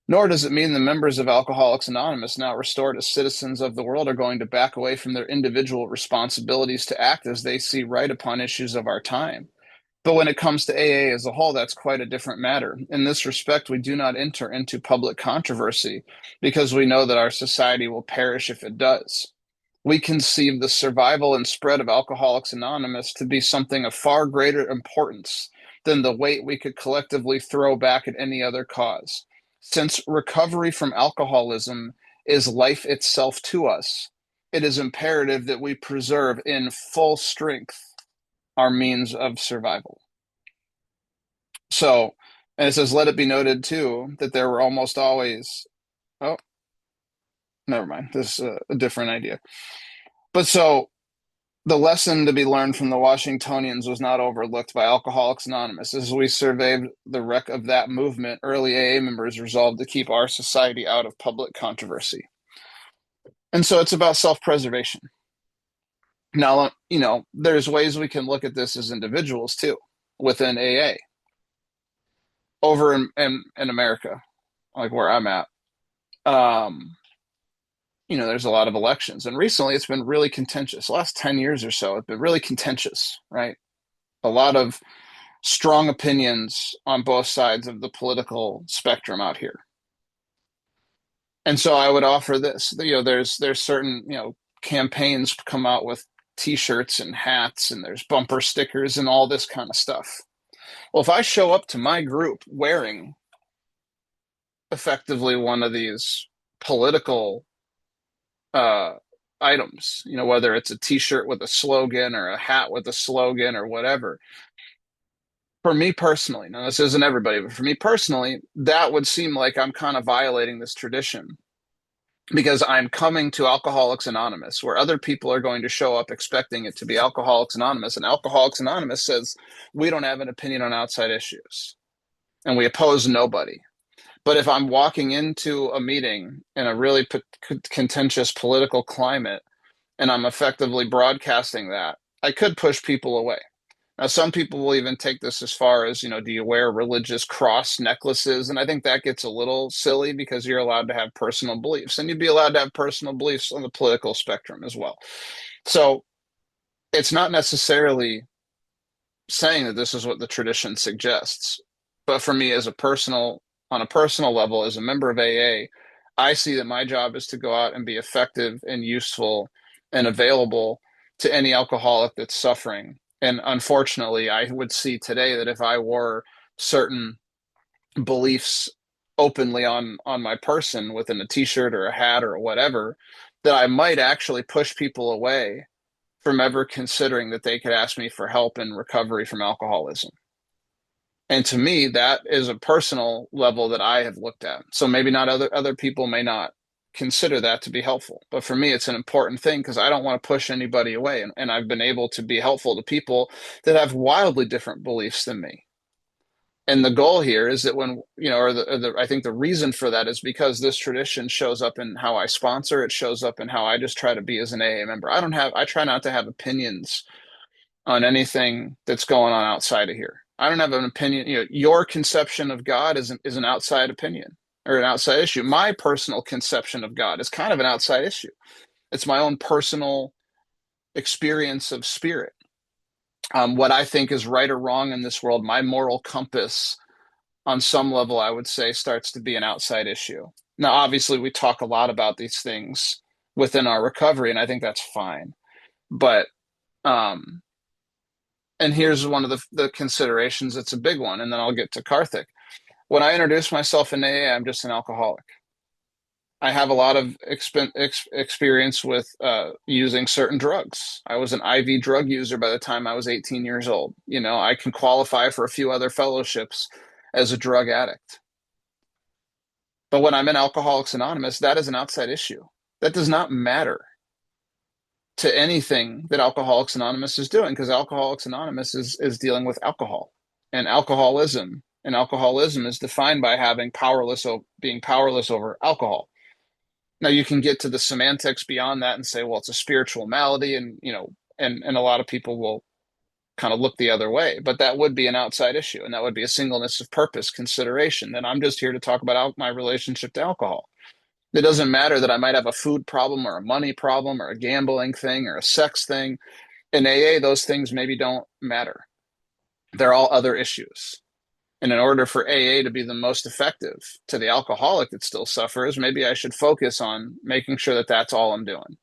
Speaker 1: Nor does it mean the members of Alcoholics Anonymous, now restored as citizens of the world, are going to back away from their individual responsibilities to act as they see right upon issues of our time. But when it comes to AA as a whole, that's quite a different matter. In this respect, we do not enter into public controversy because we know that our society will perish if it does. We conceive the survival and spread of Alcoholics Anonymous to be something of far greater importance than the weight we could collectively throw back at any other cause. Since recovery from alcoholism is life itself to us, it is imperative that we preserve in full strength our means of survival. So, and it says, let it be noted too, that there were almost always, oh, never mind, this is a different idea. But so, the lesson to be learned from the Washingtonians was not overlooked by Alcoholics Anonymous. As we surveyed the wreck of that movement, early AA members resolved to keep our society out of public controversy. And so it's about self-preservation. Now, there's ways we can look at this as individuals too, within AA. Over in America, like where I'm at, there's a lot of elections, and recently it's been really contentious. The last 10 years or so, it's been really contentious, right? A lot of strong opinions on both sides of the political spectrum out here. And so I would offer this, there's certain, campaigns come out with t-shirts and hats, and there's bumper stickers and all this kind of stuff. Well, if I show up to my group wearing effectively one of these political items, whether it's a t-shirt with a slogan or a hat with a slogan or whatever, for me personally, now this isn't everybody, but for me personally, that would seem like I'm kind of violating this tradition because I'm coming to Alcoholics Anonymous, where other people are going to show up expecting it to be Alcoholics Anonymous. And Alcoholics Anonymous says we don't have an opinion on outside issues and we oppose nobody. But if I'm walking into a meeting in a really contentious political climate and I'm effectively broadcasting that, I could push people away. Now, some people will even take this as far as, do you wear religious cross necklaces? And I think that gets a little silly because you're allowed to have personal beliefs and you'd be allowed to have personal beliefs on the political spectrum as well. So it's not necessarily saying that this is what the tradition suggests. But for me, on a personal level, as a member of AA, I see that my job is to go out and be effective and useful and available to any alcoholic that's suffering. And unfortunately, I would see today that if I wore certain beliefs openly on my person within a t-shirt or a hat or whatever, that I might actually push people away from ever considering that they could ask me for help in recovery from alcoholism. And to me, that is a personal level that I have looked at. So maybe not other people may not consider that to be helpful. But for me, it's an important thing because I don't want to push anybody away. And I've been able to be helpful to people that have wildly different beliefs than me. And the goal here is that when, I think the reason for that is because this tradition shows up in how I sponsor, it shows up in how I just try to be as an AA member. I try not to have opinions on anything that's going on outside of here. I don't have an opinion. Your conception of God is an outside opinion or an outside issue. My personal conception of God is kind of an outside issue. It's my own personal experience of spirit. What I think is right or wrong in this world, my moral compass on some level, I would say, starts to be an outside issue. Now, obviously, we talk a lot about these things within our recovery, and I think that's fine. But and here's one of the considerations. It's a big one, and then I'll get to Karthik. When I introduce myself in AA, I'm just an alcoholic. I have a lot of experience with using certain drugs. I was an IV drug user by the time I was 18 years old. I can qualify for a few other fellowships as a drug addict. But when I'm in Alcoholics Anonymous, that is an outside issue. That does not matter to anything that Alcoholics Anonymous is doing because Alcoholics Anonymous is dealing with alcohol and alcoholism. And alcoholism is defined by being powerless over alcohol. Now you can get to the semantics beyond that and say, well, it's a spiritual malady, and and a lot of people will kind of look the other way, but that would be an outside issue, and that would be a singleness of purpose consideration. Then I'm just here to talk about my relationship to alcohol. It doesn't matter that I might have a food problem or a money problem or a gambling thing or a sex thing. In AA, those things maybe don't matter. They're all other issues. And in order for AA to be the most effective to the alcoholic that still suffers, maybe I should focus on making sure that that's all I'm doing.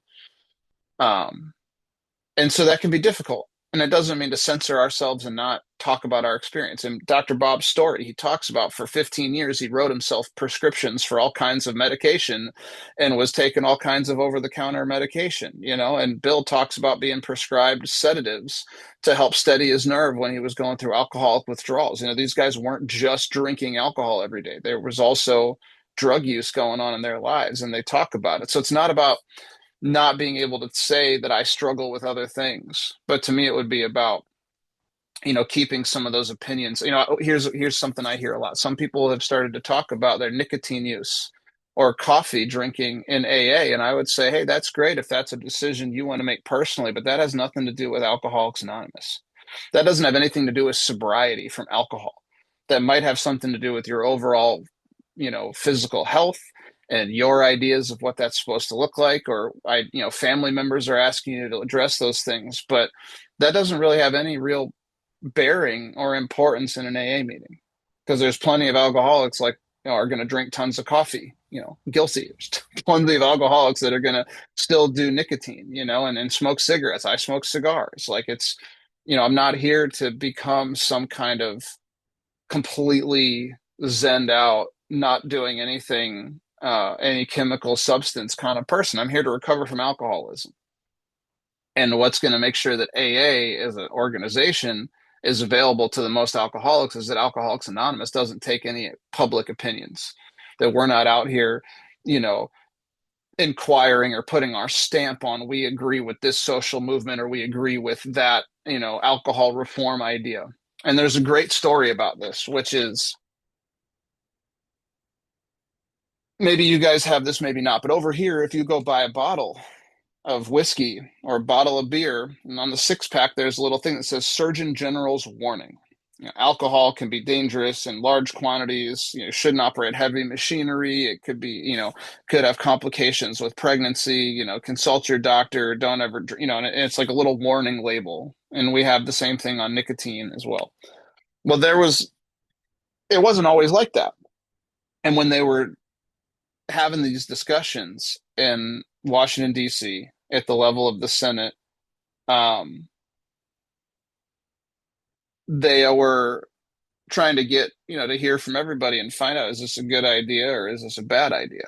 Speaker 1: And so that can be difficult. And it doesn't mean to censor ourselves and not talk about our experience. In Dr. Bob's story, he talks about for 15 years, he wrote himself prescriptions for all kinds of medication and was taking all kinds of over-the-counter medication, and Bill talks about being prescribed sedatives to help steady his nerve when he was going through alcoholic withdrawals. These guys weren't just drinking alcohol every day. There was also drug use going on in their lives, and they talk about it. So it's not about not being able to say that I struggle with other things. But to me, it would be about, keeping some of those opinions. Here's something I hear a lot. Some people have started to talk about their nicotine use or coffee drinking in AA. And I would say, hey, that's great if that's a decision you want to make personally, but that has nothing to do with Alcoholics Anonymous. That doesn't have anything to do with sobriety from alcohol. That might have something to do with your overall, physical health and your ideas of what that's supposed to look like, or family members are asking you to address those things, but that doesn't really have any real bearing or importance in an AA meeting because there's plenty of alcoholics are going to drink tons of coffee, guilty. There's plenty of alcoholics that are going to still do nicotine, and smoke cigarettes. I smoke cigars. I'm not here to become some kind of completely zened out, not doing anything, any chemical substance kind of person. I'm here to recover from alcoholism. And what's going to make sure that AA as an organization is available to the most alcoholics is that Alcoholics Anonymous doesn't take any public opinions, that we're not out here, inquiring or putting our stamp on, we agree with this social movement or we agree with that, alcohol reform idea. And there's a great story about this, which is, maybe you guys have this, maybe not, but over here, if you go buy a bottle of whiskey or a bottle of beer, and on the 6-pack, there's a little thing that says Surgeon General's warning. Alcohol can be dangerous in large quantities. Shouldn't operate heavy machinery. It could be, could have complications with pregnancy. Consult your doctor. Don't ever, and it's like a little warning label. And we have the same thing on nicotine as well. Well, it wasn't always like that. And when they were having these discussions in Washington, D.C., at the level of the Senate, they were trying to get, to hear from everybody and find out, is this a good idea or is this a bad idea?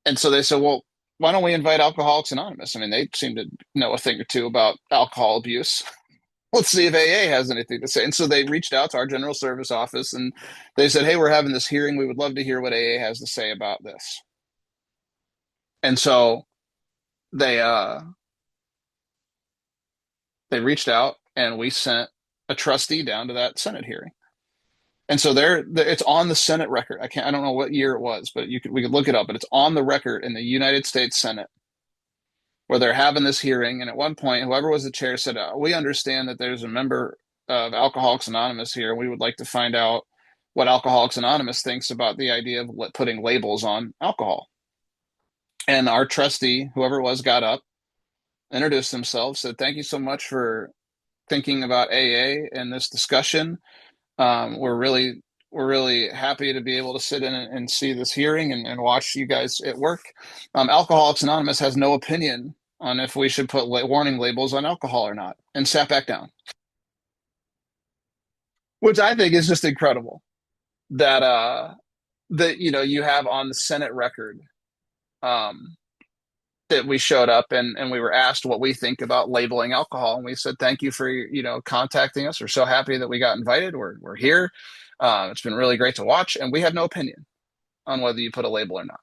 Speaker 1: And so they said, well, why don't we invite Alcoholics Anonymous? I mean, they seem to know a thing or two about alcohol abuse. Let's see if AA has anything to say. And so they reached out to our general service office and they said, hey, we're having this hearing. We would love to hear what AA has to say about this. And so they reached out and we sent a trustee down to that Senate hearing. And so it's on the Senate record. I don't know what year it was, but we could look it up, but it's on the record in the United States Senate where they're having this hearing. And at one point, whoever was the chair said, we understand that there's a member of Alcoholics Anonymous here. We would like to find out what Alcoholics Anonymous thinks about the idea of putting labels on alcohol. And our trustee, whoever it was, got up, introduced himself, said, thank you so much for thinking about AA in this discussion. We're really happy to be able to sit in and see this hearing and watch you guys at work. Alcoholics Anonymous has no opinion on if we should put warning labels on alcohol or not, and sat back down. Which I think is just incredible that you have on the Senate record that we showed up and we were asked what we think about labeling alcohol. And we said, thank you for, contacting us. We're so happy that we got invited. We're here. It's been really great to watch. And we have no opinion on whether you put a label or not.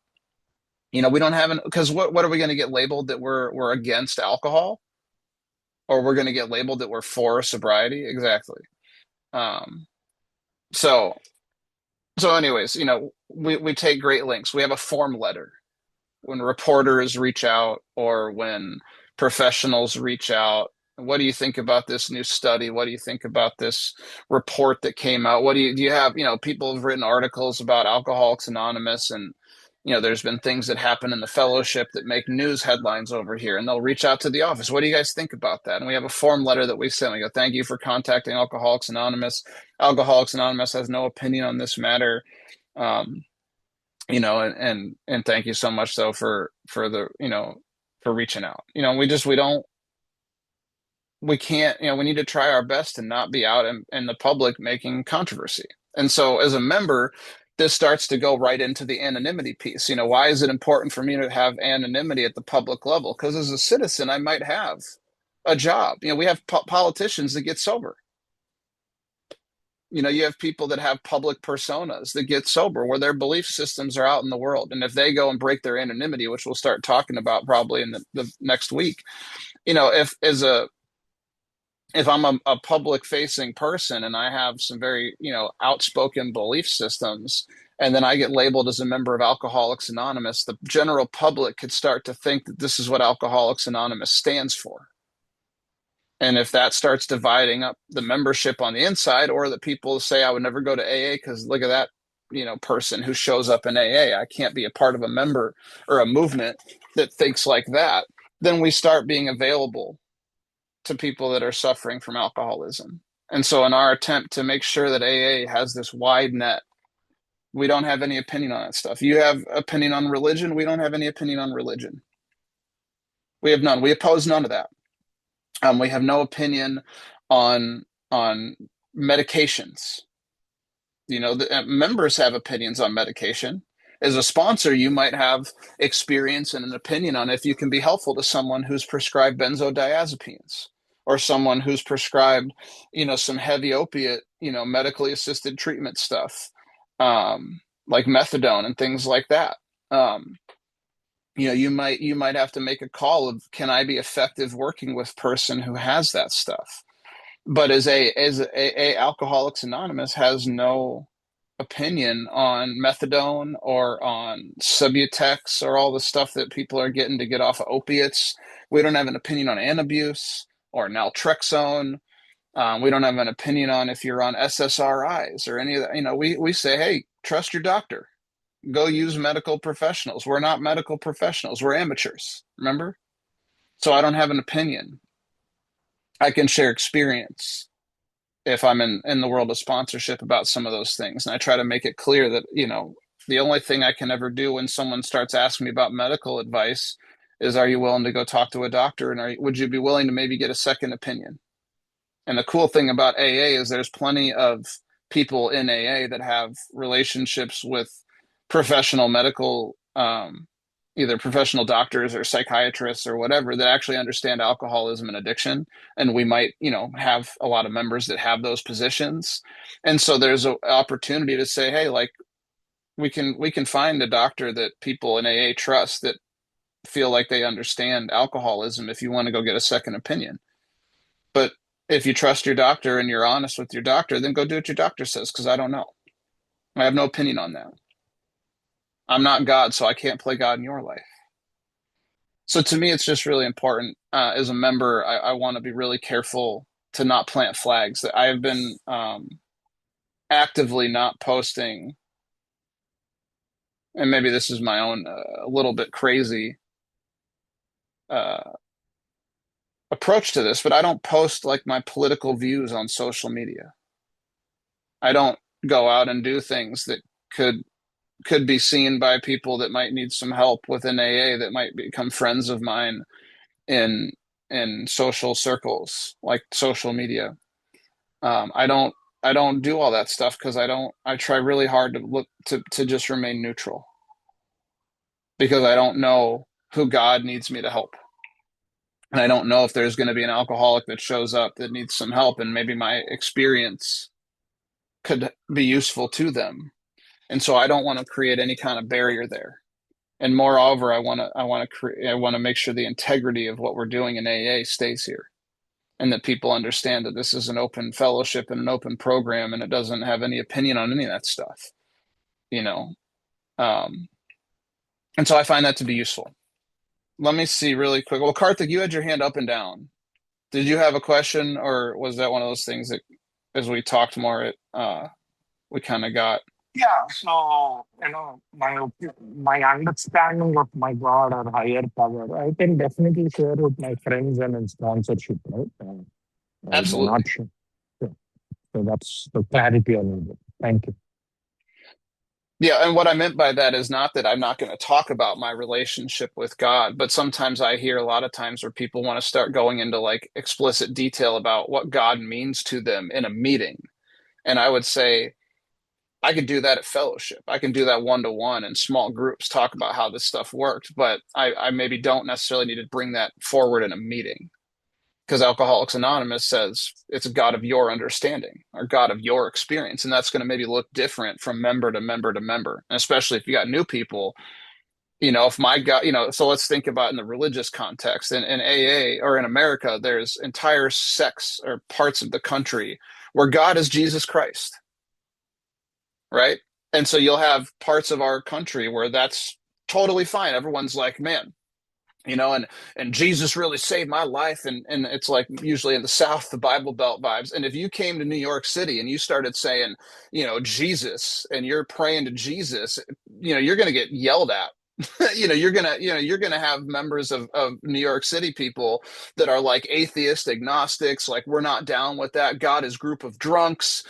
Speaker 1: We don't have because what are we going to get labeled that we're against alcohol? Or we're going to get labeled that we're for sobriety? Exactly. So anyways, we take great lengths. We have a form letter when reporters reach out or when professionals reach out. What do you think about this new study? What do you think about this report that came out? Do you have, people have written articles about Alcoholics Anonymous and, there's been things that happen in the fellowship that make news headlines over here and they'll reach out to the office. What do you guys think about that? And we have a form letter that we send. We go, thank you for contacting Alcoholics Anonymous. Alcoholics Anonymous has no opinion on this matter. And thank you so much though for the, for reaching out. We can't, we need to try our best to not be out in the public making controversy. And so as a member, this starts to go right into the anonymity piece. Why is it important for me to have anonymity at the public level? Because as a citizen, I might have a job. We have politicians that get sober. You have people that have public personas that get sober where their belief systems are out in the world. And if they go and break their anonymity, which we'll start talking about probably in the next week, if I'm a public facing person and I have some very, outspoken belief systems, and then I get labeled as a member of Alcoholics Anonymous, the general public could start to think that this is what Alcoholics Anonymous stands for. And if that starts dividing up the membership on the inside, or that people say, I would never go to AA because look at that, person who shows up in AA, I can't be a part of a member or a movement that thinks like that, then we start being available to people that are suffering from alcoholism. And so in our attempt to make sure that AA has this wide net, we don't have any opinion on that stuff. You have opinion on religion. We don't have any opinion on religion. We have none. We oppose none of that. We have no opinion on medications. The members have opinions on medication. As a sponsor, you might have experience and an opinion on if you can be helpful to someone who's prescribed benzodiazepines or someone who's prescribed, some heavy opiate, medically assisted treatment stuff, like methadone and things like that. You might have to make a call of, can I be effective working with person who has that stuff? But as a Alcoholics Anonymous has no opinion on methadone or on Subutex or all the stuff that people are getting to get off of opiates. We don't have an opinion on anabuse or naltrexone. We don't have an opinion on if you're on SSRIs or any of that. We say, hey, trust your doctor. Go use medical professionals. We're not medical professionals. We're amateurs. Remember? So I don't have an opinion. I can share experience if I'm in the world of sponsorship about some of those things. And I try to make it clear that, the only thing I can ever do when someone starts asking me about medical advice is, are you willing to go talk to a doctor? And would you be willing to maybe get a second opinion? And the cool thing about AA is there's plenty of people in AA that have relationships with professional medical, either professional doctors or psychiatrists or whatever, that actually understand alcoholism and addiction. And we might, have a lot of members that have those positions. And so there's an opportunity to say, hey, like, we can find a doctor that people in AA trust that feel like they understand alcoholism if you want to go get a second opinion. But if you trust your doctor and you're honest with your doctor, then go do what your doctor says, because I don't know. I have no opinion on that. I'm not God, so I can't play God in your life. So to me, it's just really important. As a member, I want to be really careful to not plant flags. That I have been actively not posting, and maybe this is my own a little bit crazy approach to this, but I don't post like my political views on social media. I don't go out and do things that could be seen by people that might need some help within AA, that might become friends of mine in social circles like social media. I don't do all that stuff because I try really hard to look to just remain neutral, because I don't know who God needs me to help. And I don't know if there's going to be an alcoholic that shows up that needs some help, and maybe my experience could be useful to them. And so I don't want to create any kind of barrier there. And moreover, I want to make sure the integrity of what we're doing in AA stays here, and that people understand that this is an open fellowship and an open program, and it doesn't have any opinion on any of that stuff, and so I find that to be useful. Let me see really quick. Well, Karthik, you had your hand up and down. Did you have a question, or was that one of those things that, as we talked more, we kind of got?
Speaker 5: Yeah, so my understanding of my God or higher power, I can definitely share with my friends and in sponsorship, right? I'm
Speaker 1: Absolutely.
Speaker 5: not sure. Yeah. So that's the clarity on it. Thank you.
Speaker 1: Yeah, and what I meant by that is not that I'm not going to talk about my relationship with God, but sometimes I hear a lot of times where people want to start going into like explicit detail about what God means to them in a meeting. And I would say, I could do that at fellowship. I can do that one-to-one in small groups, talk about how this stuff worked, but I maybe don't necessarily need to bring that forward in a meeting, because Alcoholics Anonymous says it's a God of your understanding or God of your experience. And that's going to maybe look different from member to member to member. And especially if you got new people, if my God, so let's think about in the religious context. In AA or in America, there's entire sects or parts of the country where God is Jesus Christ, right? And so you'll have parts of our country where that's totally fine. Everyone's like, man, and Jesus really saved my life. And it's like usually in the South, the Bible Belt vibes. And if you came to New York City and you started saying, Jesus, and you're praying to Jesus, you're going to get yelled at. You're gonna have members of New York City people that are like atheist agnostics, like, we're not down with that. God is group of drunks.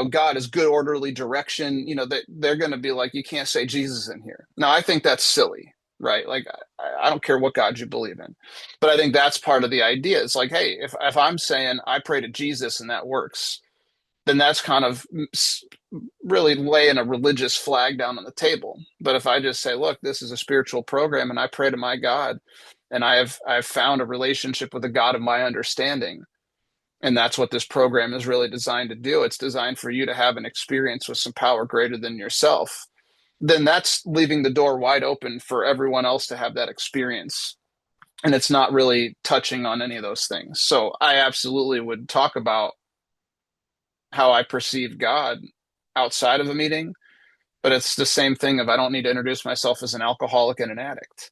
Speaker 1: God is good orderly direction. They're gonna be like, you can't say Jesus in here. Now, I think that's silly, right? Like, I don't care what God you believe in, but I think that's part of the idea. It's like, hey, if I'm saying I pray to Jesus and that works, then that's kind of really laying a religious flag down on the table. But if I just say, look, this is a spiritual program and I pray to my God, and I've found a relationship with the God of my understanding, And that's what this program is really designed to do. It's designed for you to have an experience with some power greater than yourself. Then that's leaving the door wide open for everyone else to have that experience. And it's not really touching on any of those things. So I absolutely would talk about how I perceive God outside of a meeting, but it's the same thing of I don't need to introduce myself as an alcoholic and an addict.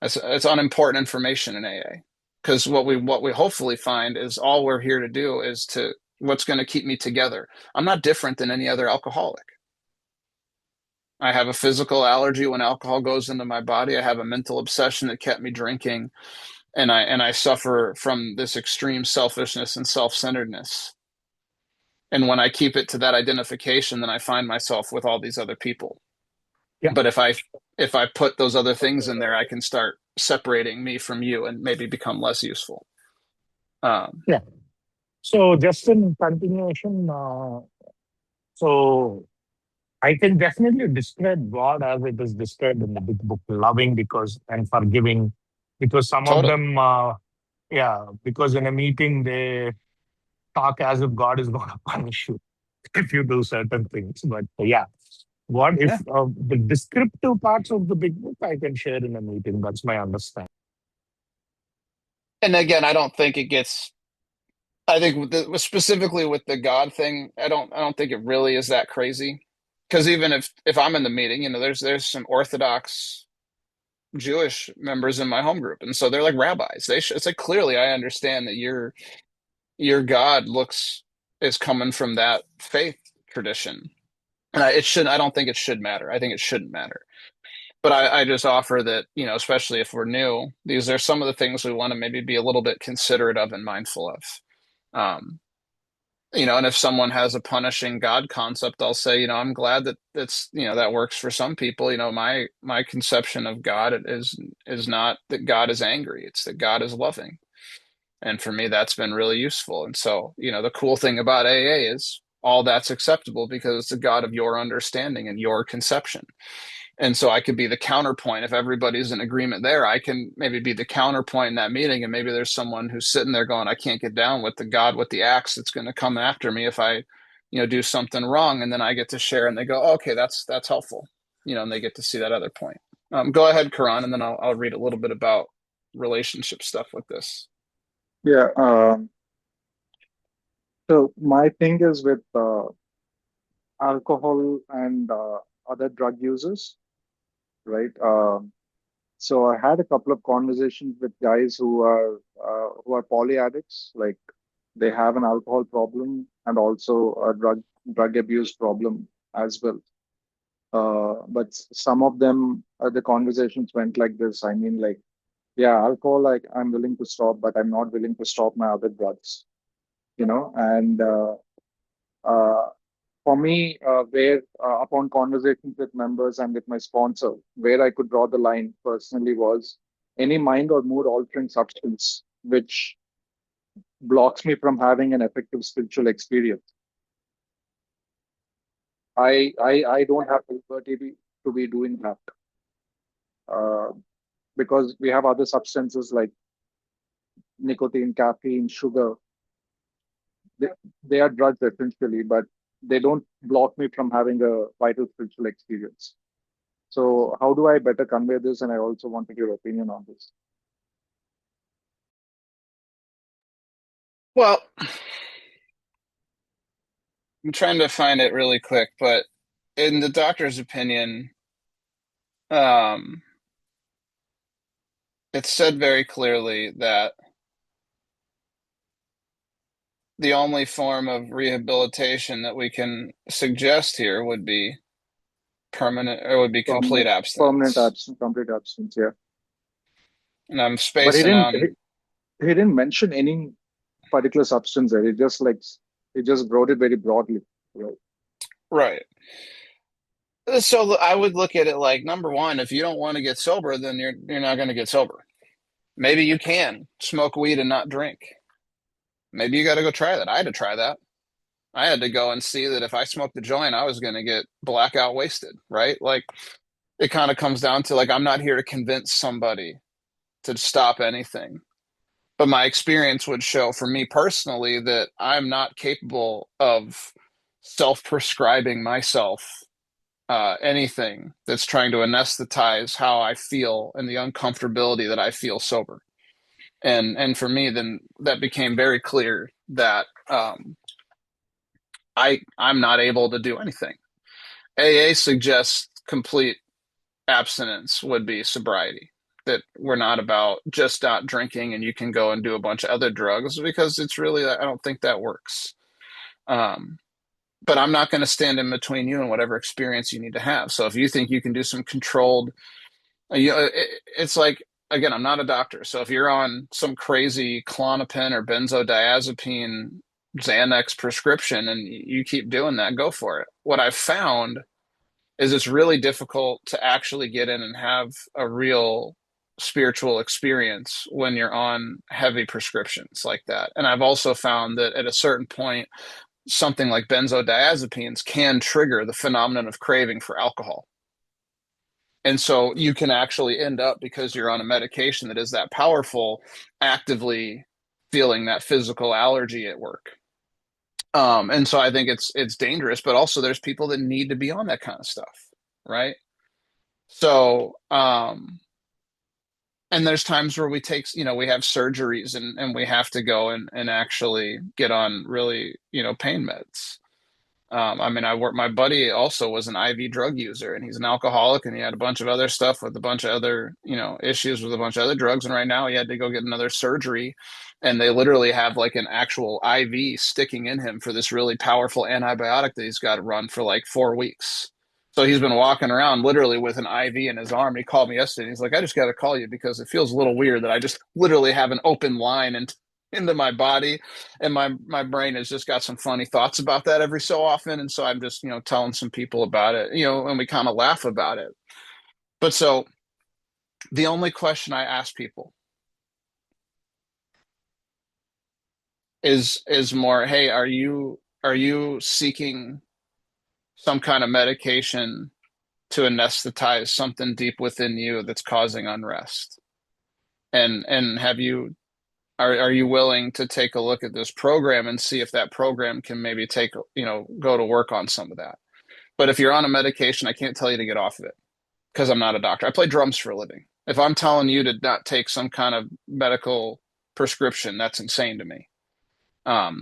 Speaker 1: It's unimportant information in AA. Because what we hopefully find is all we're here to do is to what's going to keep me together. I'm not different than any other alcoholic. I have a physical allergy when alcohol goes into my body. I have a mental obsession that kept me drinking, and I suffer from this extreme selfishness and self-centeredness. And when I keep it to that identification, then I find myself with all these other people.
Speaker 5: Yeah.
Speaker 1: But if I put those other things in there, I can start separating me from you and maybe become less useful.
Speaker 5: Yeah. So just in continuation, so I can definitely describe God as it is described in the big book, loving because and forgiving, because some of
Speaker 1: Totally.
Speaker 5: them, because in a meeting they talk as if God is going to punish you if you do certain things. But yeah, what if
Speaker 1: Yeah.
Speaker 5: the descriptive parts of the big book I can share in a meeting? That's my understanding.
Speaker 1: And again, I don't think it gets. I think specifically with the God thing, I don't think it really is that crazy. Because even if I'm in the meeting, there's some Orthodox Jewish members in my home group, and so they're like rabbis. It's like clearly I understand that your God is coming from that faith tradition, and I don't think it should matter. I think it shouldn't matter. But I just offer that, especially if we're new, these are some of the things we want to maybe be a little bit considerate of and mindful of. Um, and if someone has a punishing God concept, I'll say, I'm glad that that works for some people. My conception of God is not that God is angry; it's that God is loving. And for me, that's been really useful. And so, the cool thing about AA is all that's acceptable because it's a God of your understanding and your conception. And so I could be the counterpoint. If everybody's in agreement there, I can maybe be the counterpoint in that meeting. And maybe there's someone who's sitting there going, I can't get down with the God with the axe that's going to come after me if I, do something wrong. And then I get to share and they go, oh, okay, that's helpful. And they get to see that other point. Go ahead, Karan, and then I'll read a little bit about relationship stuff with this.
Speaker 6: Yeah. So my thing is with alcohol and other drug users, right? So I had a couple of conversations with guys who are poly addicts, like they have an alcohol problem and also a drug abuse problem as well. But some of them, the conversations went like this. I mean, like, yeah, alcohol, like I'm willing to stop, but I'm not willing to stop my other drugs, and uh, for me, where upon conversations with members and with my sponsor, where I could draw the line personally was any mind or mood altering substance which blocks me from having an effective spiritual experience. I don't have the liberty to be doing that, uh, because we have other substances like nicotine, caffeine, sugar. They, they are drugs essentially, but they don't block me from having a vital spiritual experience. So how do I better convey this? And I also wanted your opinion on this.
Speaker 1: Well, I'm trying to find it really quick, but in the doctor's opinion, um, it's said very clearly that the only form of rehabilitation that we can suggest here would be permanent or would be complete
Speaker 6: Permanent
Speaker 1: abstinence.
Speaker 6: absence, complete absence. Yeah,
Speaker 1: And I'm
Speaker 6: but
Speaker 1: spacing on
Speaker 6: he didn't mention any particular substance there. He just wrote it very broadly. Right.
Speaker 1: right. So I would look at it like number one, if you don't want to get sober, then you're not going to get sober. Maybe you can smoke weed and not drink. Maybe you got to go try that. I had to try that. I had to go and see that if I smoked the joint, I was going to get blackout wasted, right? Like it kind of comes down to like I'm not here to convince somebody to stop anything. But my experience would show for me personally that I'm not capable of self-prescribing myself anything that's trying to anesthetize how I feel and the uncomfortability that I feel sober. And for me, then that became very clear that I'm not able to do anything. AA suggests complete abstinence would be sobriety. That we're not about just not drinking and you can go and do a bunch of other drugs, because it's really, I don't think that works. Um, but I'm not going to stand in between you and whatever experience you need to have. So if you think you can do some controlled, it's like, again, I'm not a doctor. So if you're on some crazy Klonopin or benzodiazepine Xanax prescription and you keep doing that, go for it. What I've found is it's really difficult to actually get in and have a real spiritual experience when you're on heavy prescriptions like that. And I've also found that at a certain point, something like benzodiazepines can trigger the phenomenon of craving for alcohol. And so you can actually end up, because you're on a medication that is that powerful, actively feeling that physical allergy at work. And so I think it's dangerous, but also there's people that need to be on that kind of stuff, right? So, and there's times where we take, we have surgeries and we have to go and actually get on really, pain meds. I mean, my buddy also was an IV drug user and he's an alcoholic and he had a bunch of other stuff with a bunch of other, issues with a bunch of other drugs. And right now he had to go get another surgery and they literally have like an actual IV sticking in him for this really powerful antibiotic that he's got to run for like 4 weeks. So he's been walking around literally with an IV in his arm. He called me yesterday. And he's like, I just got to call you because it feels a little weird that I just literally have an open line into my body, and my brain has just got some funny thoughts about that every so often. And so I'm just, telling some people about it, and we kind of laugh about it. But so the only question I ask people is more, hey, are you seeking some kind of medication to anesthetize something deep within you that's causing unrest? And are you willing to take a look at this program and see if that program can maybe go to work on some of that? But if you're on a medication, I can't tell you to get off of it because I'm not a doctor. I play drums for a living. If I'm telling you to not take some kind of medical prescription, that's insane to me.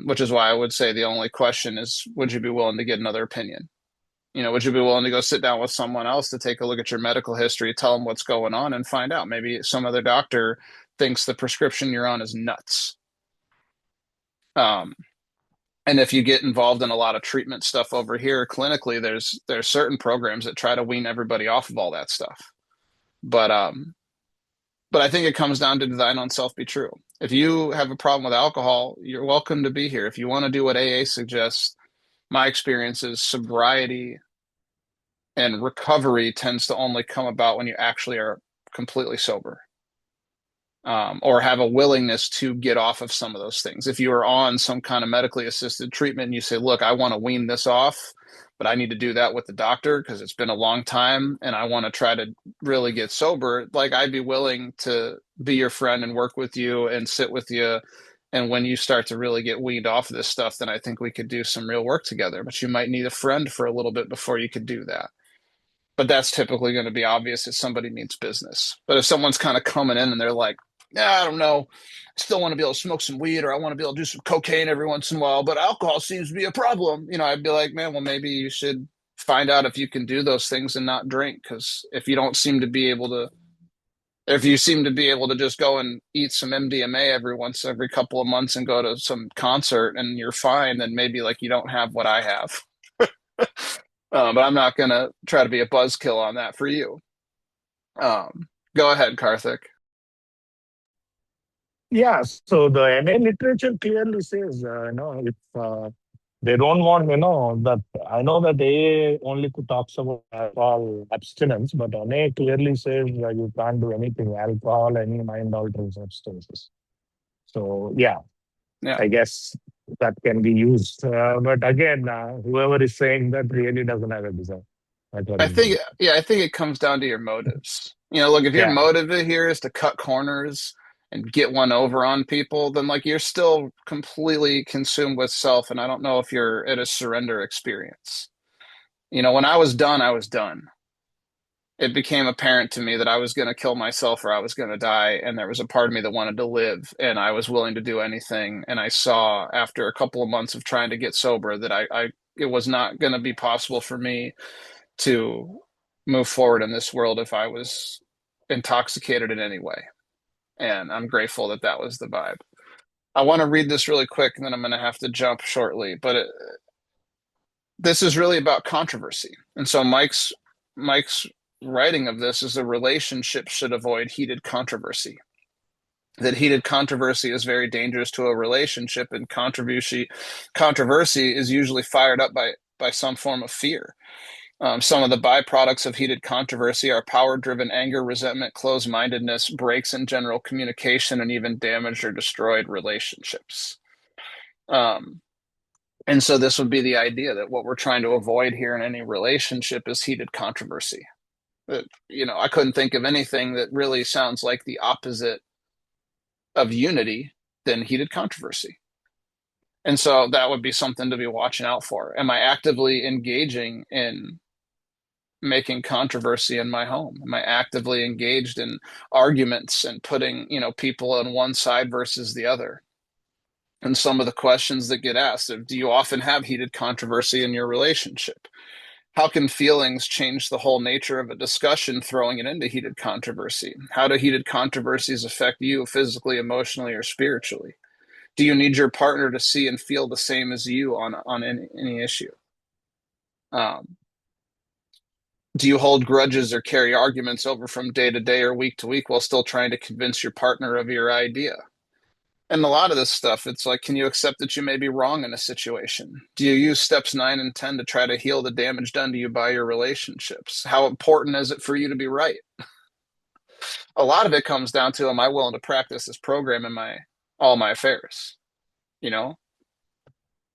Speaker 1: Which is why I would say the only question is, would you be willing to get another opinion? Would you be willing to go sit down with someone else to take a look at your medical history, tell them what's going on, and find out maybe some other doctor thinks the prescription you're on is nuts. And if you get involved in a lot of treatment stuff over here clinically, there's certain programs that try to wean everybody off of all that stuff. But I think it comes down to thine own self be true. If you have a problem with alcohol, you're welcome to be here. If you want to do what AA suggests, my experience is sobriety and recovery tends to only come about when you actually are completely sober. Or have a willingness to get off of some of those things. If you are on some kind of medically assisted treatment and you say, look, I want to wean this off, but I need to do that with the doctor because it's been a long time and I want to try to really get sober, like I'd be willing to be your friend and work with you and sit with you. And when you start to really get weaned off of this stuff, then I think we could do some real work together. But you might need a friend for a little bit before you could do that. But that's typically going to be obvious if somebody needs business. But if someone's kind of coming in and they're like, I don't know, I still want to be able to smoke some weed or I want to be able to do some cocaine every once in a while, but alcohol seems to be a problem. I'd be like, man, well, maybe you should find out if you can do those things and not drink. Because if you seem to be able to just go and eat some MDMA every couple of months and go to some concert and you're fine, then maybe like you don't have what I have. But I'm not going to try to be a buzzkill on that for you. Go ahead, Karthik.
Speaker 5: Yeah, so the NA literature clearly says, if they don't want, that I know that AA only talks about alcohol abstinence, but NA clearly says you can't do anything, alcohol, any mind-altering substances. So, yeah, I guess that can be used. But again, whoever is saying that really doesn't have a desire.
Speaker 1: I think it comes down to your motives. Look, if your motive here is to cut corners and get one over on people, then like you're still completely consumed with self. And I don't know if you're at a surrender experience. When I was done, I was done. It became apparent to me that I was going to kill myself or I was going to die. And there was a part of me that wanted to live and I was willing to do anything. And I saw after a couple of months of trying to get sober that it was not going to be possible for me to move forward in this world if I was intoxicated in any way. And I'm grateful that that was the vibe. I want to read this really quick and then I'm going to have to jump shortly, but this is really about controversy. And so Mike's writing of this is a relationship should avoid heated controversy. That heated controversy is very dangerous to a relationship, and controversy is usually fired up by some form of fear. Some of the byproducts of heated controversy are power-driven anger, resentment, closed-mindedness, breaks in general communication, and even damaged or destroyed relationships. And so this would be the idea that what we're trying to avoid here in any relationship is heated controversy. I couldn't think of anything that really sounds like the opposite of unity than heated controversy. And so that would be something to be watching out for. Am I actively engaging in making controversy in my home? Am I actively engaged in arguments and putting, people on one side versus the other? And some of the questions that get asked are, do you often have heated controversy in your relationship? How can feelings change the whole nature of a discussion, throwing it into heated controversy? How do heated controversies affect you physically, emotionally, or spiritually? Do you need your partner to see and feel the same as you on any issue? Do you hold grudges or carry arguments over from day to day or week to week while still trying to convince your partner of your idea? And a lot of this stuff, it's like, can you accept that you may be wrong in a situation? Do you use steps 9 and 10 to try to heal the damage done to you by your relationships? How important is it for you to be right? A lot of it comes down to, am I willing to practice this program in all my affairs? In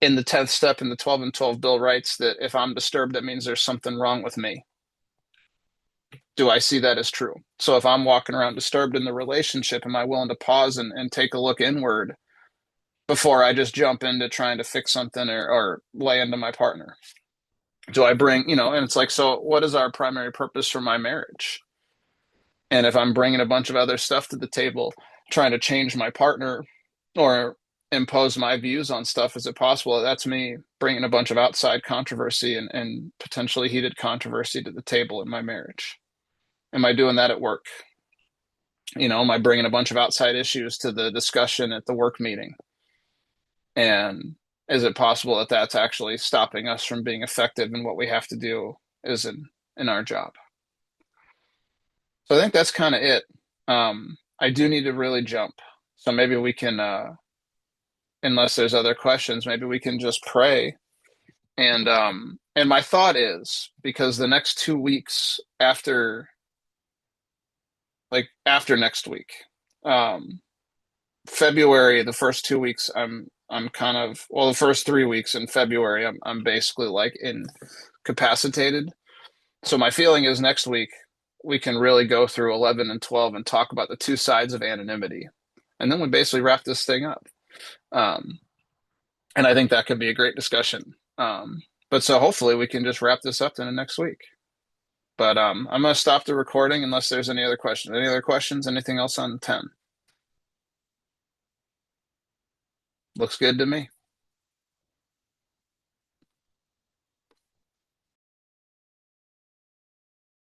Speaker 1: the 10th step in the 12 and 12 bill writes that if I'm disturbed, that means there's something wrong with me. Do I see that as true? So if I'm walking around disturbed in the relationship, am I willing to pause and take a look inward before I just jump into trying to fix something or lay into my partner? Do I bring, and it's like, so what is our primary purpose for my marriage? And if I'm bringing a bunch of other stuff to the table, trying to change my partner or impose my views on stuff, is it possible that's me bringing a bunch of outside controversy and potentially heated controversy to the table in my marriage? Am I doing that at work? Am I bringing a bunch of outside issues to the discussion at the work meeting? And is it possible that that's actually stopping us from being effective in what we have to do is in our job? So I think that's kind of it. I do need to really jump. So maybe we can, unless there's other questions, maybe we can just pray. And my thought is, because the next 2 weeks after next week, February, the first 2 weeks, I'm kind of, well, the first 3 weeks in February, I'm basically like incapacitated. So my feeling is next week we can really go through 11 and 12 and talk about the two sides of anonymity. And then we basically wrap this thing up. And I think that could be a great discussion. But so hopefully we can just wrap this up in the next week. But I'm going to stop the recording unless there's any other questions. Any other questions? Anything else on 10? Looks good to me.